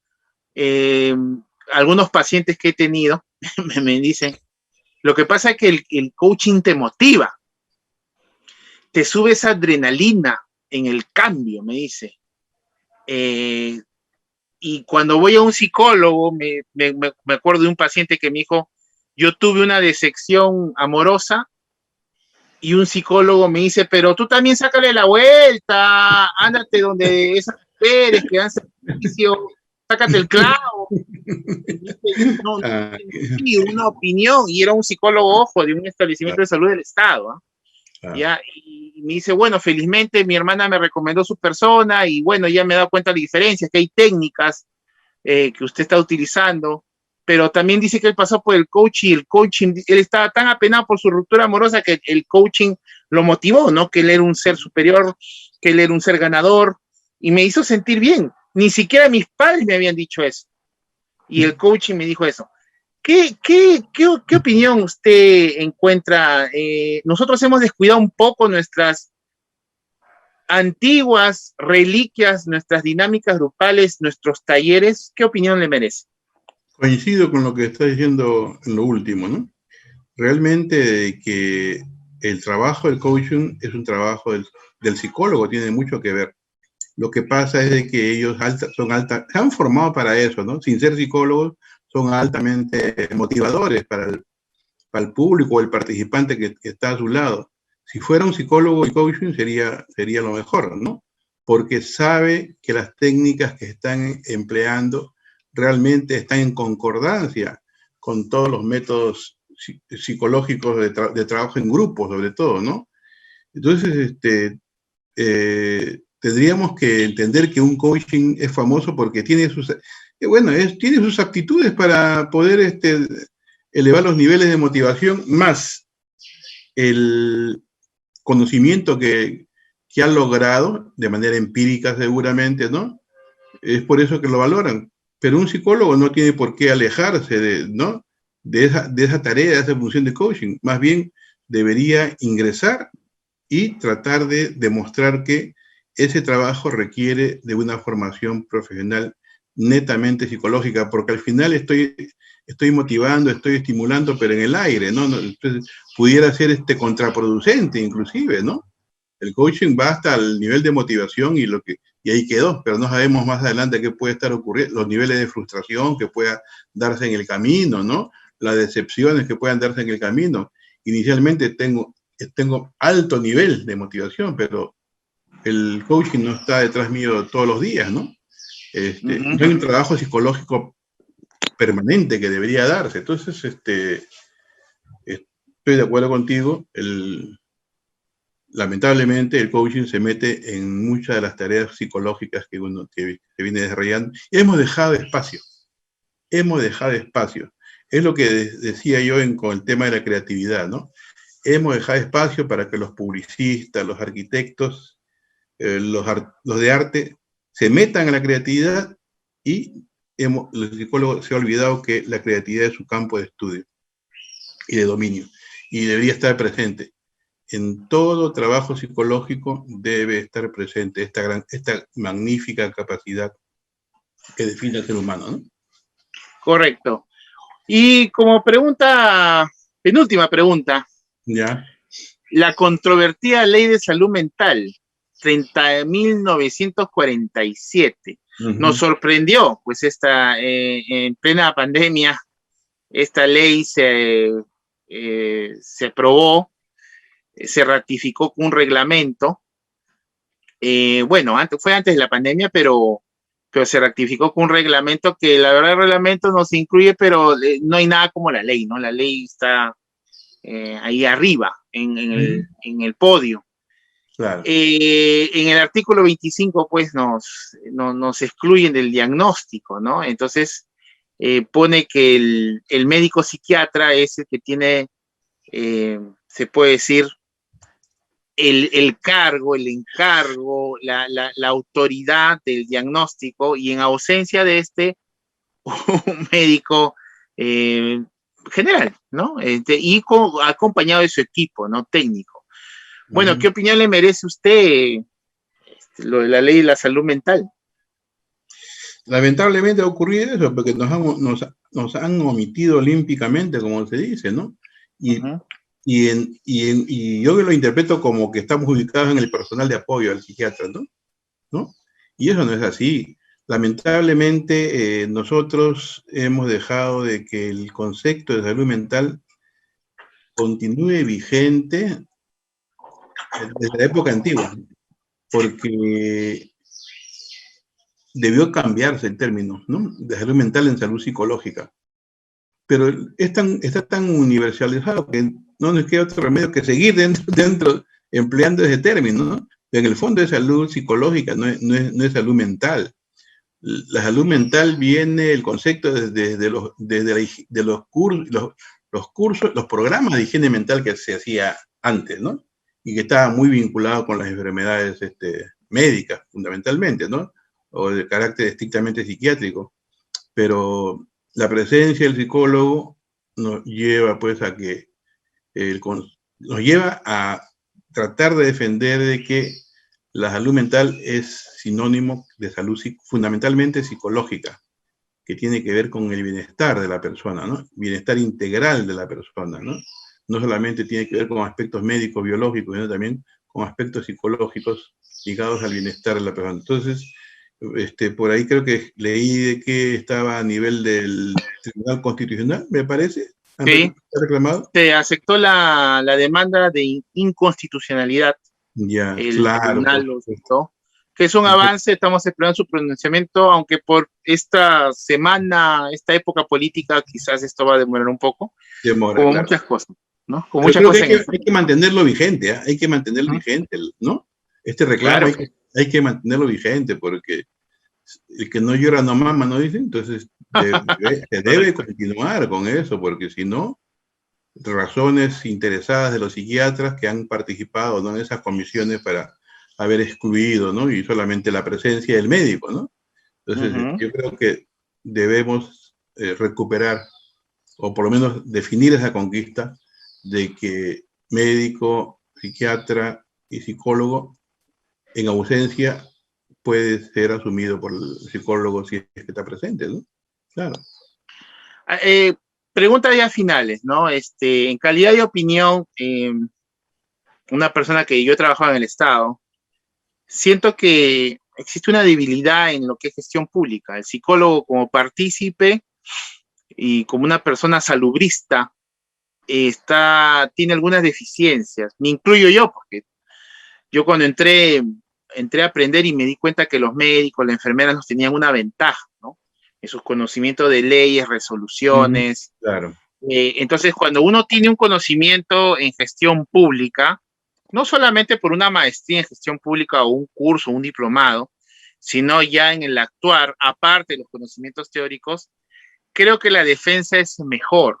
algunos pacientes que he tenido, me dicen, lo que pasa es que el coaching te motiva, te sube esa adrenalina en el cambio, me dice. Y cuando voy a un psicólogo, me acuerdo de un paciente que me dijo, yo tuve una decepción amorosa, y un psicólogo me dice, pero tú también sácale la vuelta, ándate donde esas mujeres que dan servicio, sácate el clavo. No, una opinión, y era un psicólogo, ojo, de un establecimiento de salud del Estado. ¿Ya? Y me dice, bueno, felizmente mi hermana me recomendó su persona, y bueno, ya me he dado cuenta de la diferencia, que hay técnicas que usted está utilizando, pero también dice que él pasó por el coaching, y el coaching, él estaba tan apenado por su ruptura amorosa que el coaching lo motivó, ¿no? Que él era un ser superior, que él era un ser ganador, y me hizo sentir bien. Ni siquiera mis padres me habían dicho eso. Y el coaching me dijo eso. ¿Qué opinión usted encuentra? Nosotros hemos descuidado un poco nuestras antiguas reliquias, nuestras dinámicas grupales, nuestros talleres. ¿Qué opinión le merece? Coincido con lo que está diciendo en lo último, ¿no? Realmente que el trabajo del coaching es un trabajo del psicólogo, tiene mucho que ver. Lo que pasa es de que ellos se han formado para eso, ¿no? Sin ser psicólogos, son altamente motivadores para el público o el participante que está a su lado. Si fuera un psicólogo y coaching sería lo mejor, ¿no? Porque sabe que las técnicas que están empleando realmente están en concordancia con todos los métodos psicológicos de trabajo en grupo, sobre todo, ¿no? Entonces, tendríamos que entender que un coaching es famoso porque tiene tiene sus aptitudes para poder elevar los niveles de motivación, más el conocimiento que han logrado de manera empírica seguramente, ¿no? Es por eso que lo valoran. Pero un psicólogo no tiene por qué alejarse ¿no? de esa tarea, de esa función de coaching. Más bien debería ingresar y tratar de demostrar que ese trabajo requiere de una formación profesional netamente psicológica, porque al final estoy motivando, estoy estimulando, pero en el aire, ¿no? Entonces, pudiera ser contraproducente inclusive, ¿no? El coaching va hasta el nivel de motivación y ahí quedó, pero no sabemos más adelante qué puede estar ocurriendo, los niveles de frustración que pueda darse en el camino, ¿no? Las decepciones que puedan darse en el camino. Inicialmente tengo alto nivel de motivación, pero el coaching no está detrás mío todos los días, ¿no? No hay un trabajo psicológico permanente que debería darse. Entonces, estoy de acuerdo contigo. Lamentablemente, el coaching se mete en muchas de las tareas psicológicas que viene desarrollando. Y hemos dejado espacio. Es lo que decía yo con el tema de la creatividad, ¿no? Hemos dejado espacio para que los publicistas, los arquitectos, los de arte se metan en la creatividad y el psicólogo se ha olvidado que la creatividad es su campo de estudio y de dominio y debería estar presente. En todo trabajo psicológico debe estar presente esta magnífica capacidad que define al ser humano, ¿no? Correcto. Y como penúltima pregunta. Ya. La controvertida Ley de Salud Mental, 30.947. Nos sorprendió, pues en plena pandemia, esta ley se aprobó, se ratificó con un reglamento. Bueno, fue antes de la pandemia, pero se ratificó con un reglamento que la verdad el reglamento nos incluye, pero no hay nada como la ley, ¿no? La ley está ahí arriba, en el podio. Claro. En el artículo 25, pues, nos excluyen del diagnóstico, ¿no? Entonces, pone que el médico psiquiatra es el que tiene, se puede decir, el encargo, la autoridad del diagnóstico, y en ausencia de un médico general, ¿no? Y acompañado de su equipo, ¿no? Técnico. Bueno, ¿qué opinión le merece usted lo de la ley de la salud mental? Lamentablemente ha ocurrido eso, porque nos han omitido olímpicamente, como se dice, ¿no? Y yo lo interpreto como que estamos ubicados en el personal de apoyo al psiquiatra, ¿no? Y eso no es así. Lamentablemente, nosotros hemos dejado de que el concepto de salud mental continúe vigente desde la época antigua, porque debió cambiarse el término, ¿no? De salud mental en salud psicológica. Pero está tan universalizado que no nos queda otro remedio que seguir dentro empleando ese término, ¿no? En el fondo es salud psicológica, no es salud mental. La salud mental viene, el concepto desde los cursos, los programas de higiene mental que se hacía antes, ¿no? Y que estaba muy vinculado con las enfermedades médicas, fundamentalmente, ¿no? O de carácter estrictamente psiquiátrico. Pero la presencia del psicólogo nos lleva, pues, nos lleva a tratar de defender de que la salud mental es sinónimo de salud fundamentalmente psicológica, que tiene que ver con el bienestar de la persona, ¿no? Bienestar integral de la persona, ¿no? No solamente tiene que ver con aspectos médicos, biológicos, sino también con aspectos psicológicos ligados al bienestar de la persona. Entonces, por ahí creo que leí de que estaba a nivel del Tribunal Constitucional, me parece. Sí, reclamado. Se aceptó la demanda de inconstitucionalidad. Ya, el claro. Tribunal lo aceptó, que es un avance. Estamos esperando su pronunciamiento, aunque por esta época política, quizás esto va a demorar un poco. Como claro. Muchas cosas, ¿no? Como muchas cosas hay que mantenerlo vigente, ¿eh? Hay que mantenerlo vigente, ¿no? Este reclamo claro. hay que mantenerlo vigente, porque el que no llora no mama, ¿no dicen? Entonces, se debe continuar con eso, porque si no, razones interesadas de los psiquiatras que han participado, ¿no?, en esas comisiones para haber excluido, ¿no?, y solamente la presencia del médico, ¿no? Entonces, yo creo que debemos recuperar o por lo menos definir esa conquista de que médico, psiquiatra y psicólogo en ausencia puede ser asumido por el psicólogo si es que está presente, ¿no? Claro. Preguntas ya finales, ¿no? En calidad de opinión, una persona que yo he trabajado en el Estado, siento que existe una debilidad en lo que es gestión pública. El psicólogo como partícipe y como una persona salubrista tiene algunas deficiencias. Me incluyo yo, porque yo cuando entré a aprender y me di cuenta que los médicos, las enfermeras nos tenían una ventaja, ¿no? En sus conocimientos de leyes, resoluciones. Claro. Entonces, cuando uno tiene un conocimiento en gestión pública, no solamente por una maestría en gestión pública o un curso, un diplomado, sino ya en el actuar, aparte de los conocimientos teóricos, creo que la defensa es mejor,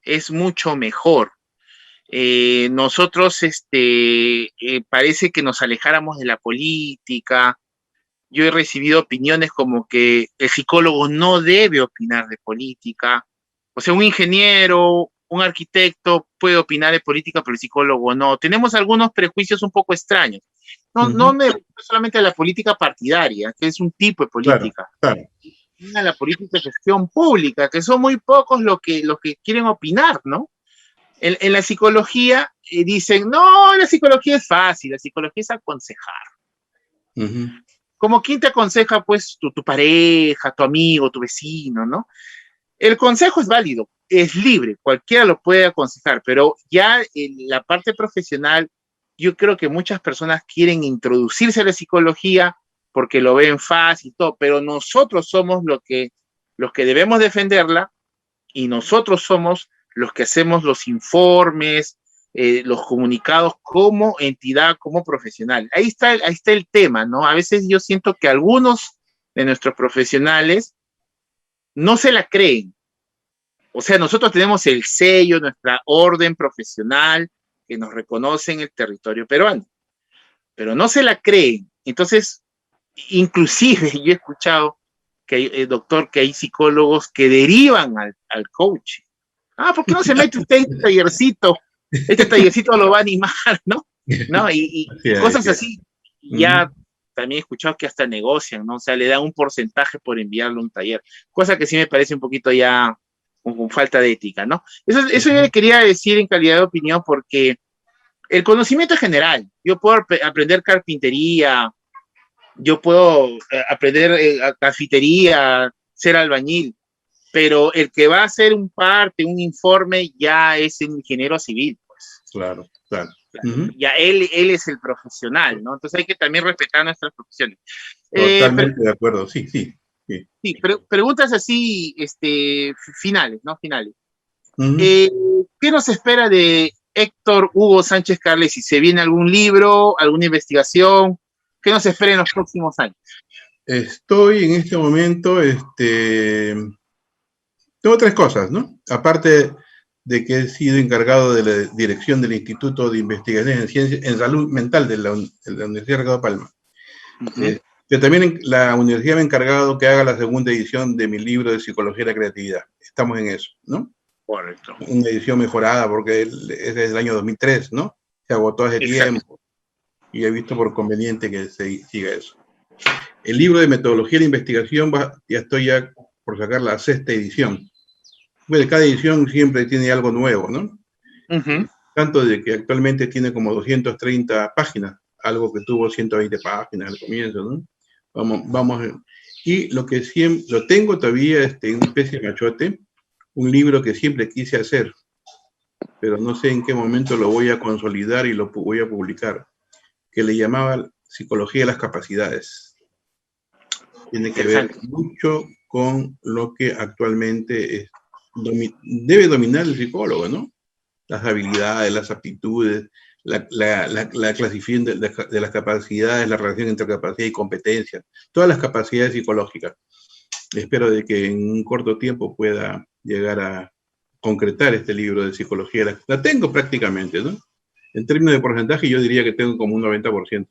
es mucho mejor. Nosotros parece que nos alejáramos de la política. Yo he recibido opiniones como que el psicólogo no debe opinar de política. O sea, un ingeniero, un arquitecto puede opinar de política, pero el psicólogo no. Tenemos algunos prejuicios un poco extraños. No me refiero solamente a la política partidaria, que es un tipo de política. Claro. A la política de gestión pública, que son muy pocos los que quieren opinar, ¿no? En la psicología dicen, no, la psicología es fácil, la psicología es aconsejar. Como quien te aconseja, pues, tu pareja, tu amigo, tu vecino, ¿no? El consejo es válido, es libre, cualquiera lo puede aconsejar, pero ya en la parte profesional, yo creo que muchas personas quieren introducirse a la psicología porque lo ven fácil y todo, pero nosotros somos los que debemos defenderla y nosotros somos los que hacemos los informes, los comunicados como entidad, como profesional. Ahí está el tema, ¿no? A veces yo siento que algunos de nuestros profesionales no se la creen. O sea, nosotros tenemos el sello, nuestra orden profesional que nos reconoce en el territorio peruano, pero no se la creen. Entonces, inclusive yo he escuchado que hay, doctor, que hay psicólogos que derivan al coaching. ¿Por qué no se mete usted en este tallercito? Este tallercito lo va a animar, ¿no? Y cosas así. Ya también he escuchado que hasta negocian, ¿no? O sea, le dan un porcentaje por enviarlo a un taller. Cosa que sí me parece un poquito ya con falta de ética, ¿no? Eso yo le quería decir en calidad de opinión porque el conocimiento es general. Yo puedo aprender carpintería, yo puedo aprender cafetería, ser albañil, pero el que va a hacer un parte, un informe, ya es el ingeniero civil, pues. Claro. Ya él es el profesional, ¿no? Entonces hay que también respetar nuestras profesiones. Totalmente de acuerdo, sí. Sí, preguntas así, finales, ¿no? Finales. ¿Qué nos espera de Héctor Hugo Sánchez Carles? Si se viene algún libro, alguna investigación, ¿qué nos espera en los próximos años? Estoy en este momento, tengo 3 cosas, ¿no? Aparte de que he sido encargado de la dirección del Instituto de Investigaciones en Ciencia en Salud Mental de la Universidad Ricardo Palma. Que también la universidad me ha encargado que haga la segunda edición de mi libro de Psicología de la Creatividad. Estamos en eso, ¿no? Correcto. Una edición mejorada porque es del año 2003, ¿no? Se agotó hace tiempo y he visto por conveniente que se siga eso. El libro de metodología de investigación ya estoy por sacar la 6ª edición. Pues cada edición siempre tiene algo nuevo, ¿no? Tanto de que actualmente tiene como 230 páginas, algo que tuvo 120 páginas al comienzo, ¿no? Vamos. Y lo que siempre, lo tengo todavía en una especie de machote, un libro que siempre quise hacer, pero no sé en qué momento lo voy a consolidar y lo voy a publicar, que le llamaba Psicología de las Capacidades. Tiene que ver mucho con lo que actualmente debe dominar el psicólogo, ¿no? Las habilidades, las aptitudes, la clasificación de las capacidades, la relación entre capacidad y competencia, todas las capacidades psicológicas. Espero de que en un corto tiempo pueda llegar a concretar este libro de psicología. La tengo prácticamente, ¿no? En términos de porcentaje yo diría que tengo como un 90%.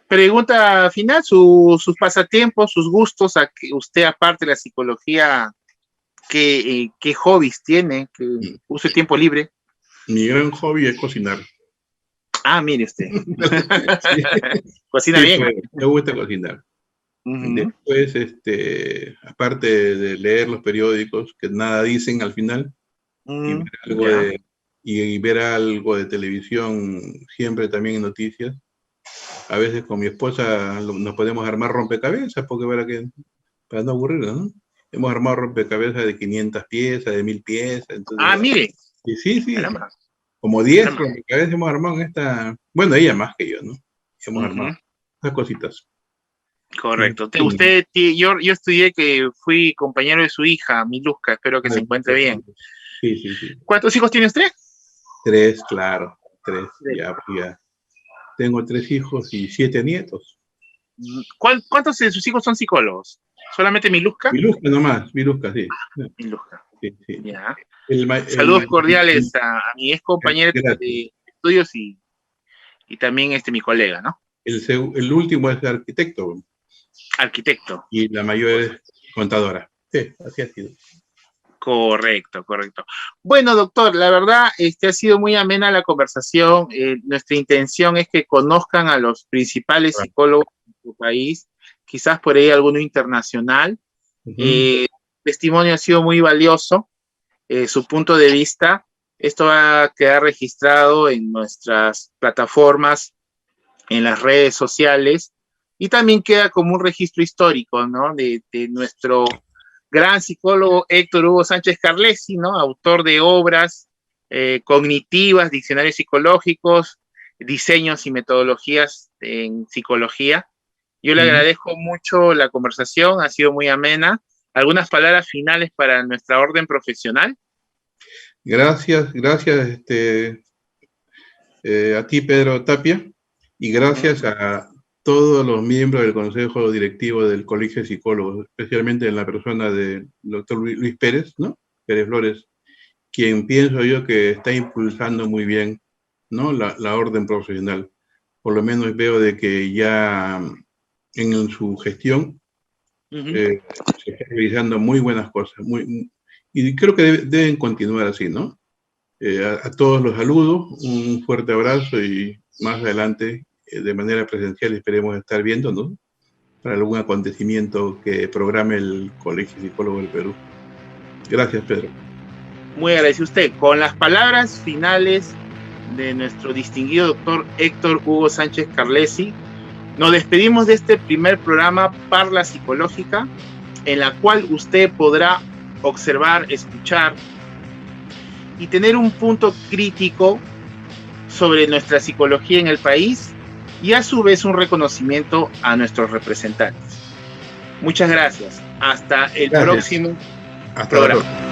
Pregunta final, sus pasatiempos, sus gustos, a que usted aparte de la psicología, ¿Qué hobbies tiene? ¿Qué usa el tiempo libre? Mi gran hobby es cocinar. Ah, mire usted. Sí, Cocina sí, bien. pues, me gusta cocinar. Después, aparte de leer los periódicos, que nada dicen al final, y ver algo de televisión, siempre también en noticias. A veces con mi esposa nos podemos armar rompecabezas, porque para no aburrirnos, ¿no? Hemos armado rompecabezas de 500 piezas, de 1000 piezas. Entonces, mire. Sí. Caramba. Como 10 rompecabezas hemos armado en esta... Bueno, ella más que yo, ¿no? Hemos armado esas cositas. Correcto. Yo estudié, que fui compañero de su hija, Miluska, espero que se encuentre bien. Sí. ¿Cuántos hijos tiene usted? 3, claro. 3, ya. Tengo 3 hijos y 7 nietos. ¿Cuántos de sus hijos son psicólogos? ¿Solamente Miluska? Miluska, sí. Miluska. Sí. Ya. Saludos cordiales a mi ex compañero de estudios y también mi colega, ¿no? El último es arquitecto. Arquitecto. Y la mayor es contadora. Sí, así ha sido. Correcto. Bueno, doctor, la verdad, ha sido muy amena la conversación. Nuestra intención es que conozcan a los principales psicólogos de nuestro país, quizás por ahí alguno internacional. El testimonio ha sido muy valioso, su punto de vista. Esto va a quedar registrado en nuestras plataformas, en las redes sociales, y también queda como un registro histórico, ¿no? De nuestro gran psicólogo Héctor Hugo Sánchez Carlesi, ¿no? Autor de obras cognitivas, diccionarios psicológicos, diseños y metodologías en psicología. Yo le agradezco mucho la conversación, ha sido muy amena. ¿Algunas palabras finales para nuestra orden profesional? Gracias a ti, Pedro Tapia, y gracias a todos los miembros del Consejo Directivo del Colegio de Psicólogos, especialmente en la persona del doctor Luis Pérez, ¿no? Pérez Flores, quien pienso yo que está impulsando muy bien, ¿no? la orden profesional. Por lo menos veo de que ya en su gestión se está realizando muy buenas cosas, y creo que deben continuar así, ¿no? A todos los saludo, un fuerte abrazo, y más adelante, de manera presencial, esperemos estar viéndonos para algún acontecimiento que programe el Colegio de Psicólogos del Perú. Gracias, Pedro. Muy agradecido a usted. Con las palabras finales de nuestro distinguido doctor Héctor Hugo Sánchez Carlesi, nos despedimos de este primer programa Parla Psicológica, en la cual usted podrá observar, escuchar y tener un punto crítico sobre nuestra psicología en el país, y a su vez un reconocimiento a nuestros representantes. Muchas gracias. Hasta el próximo programa.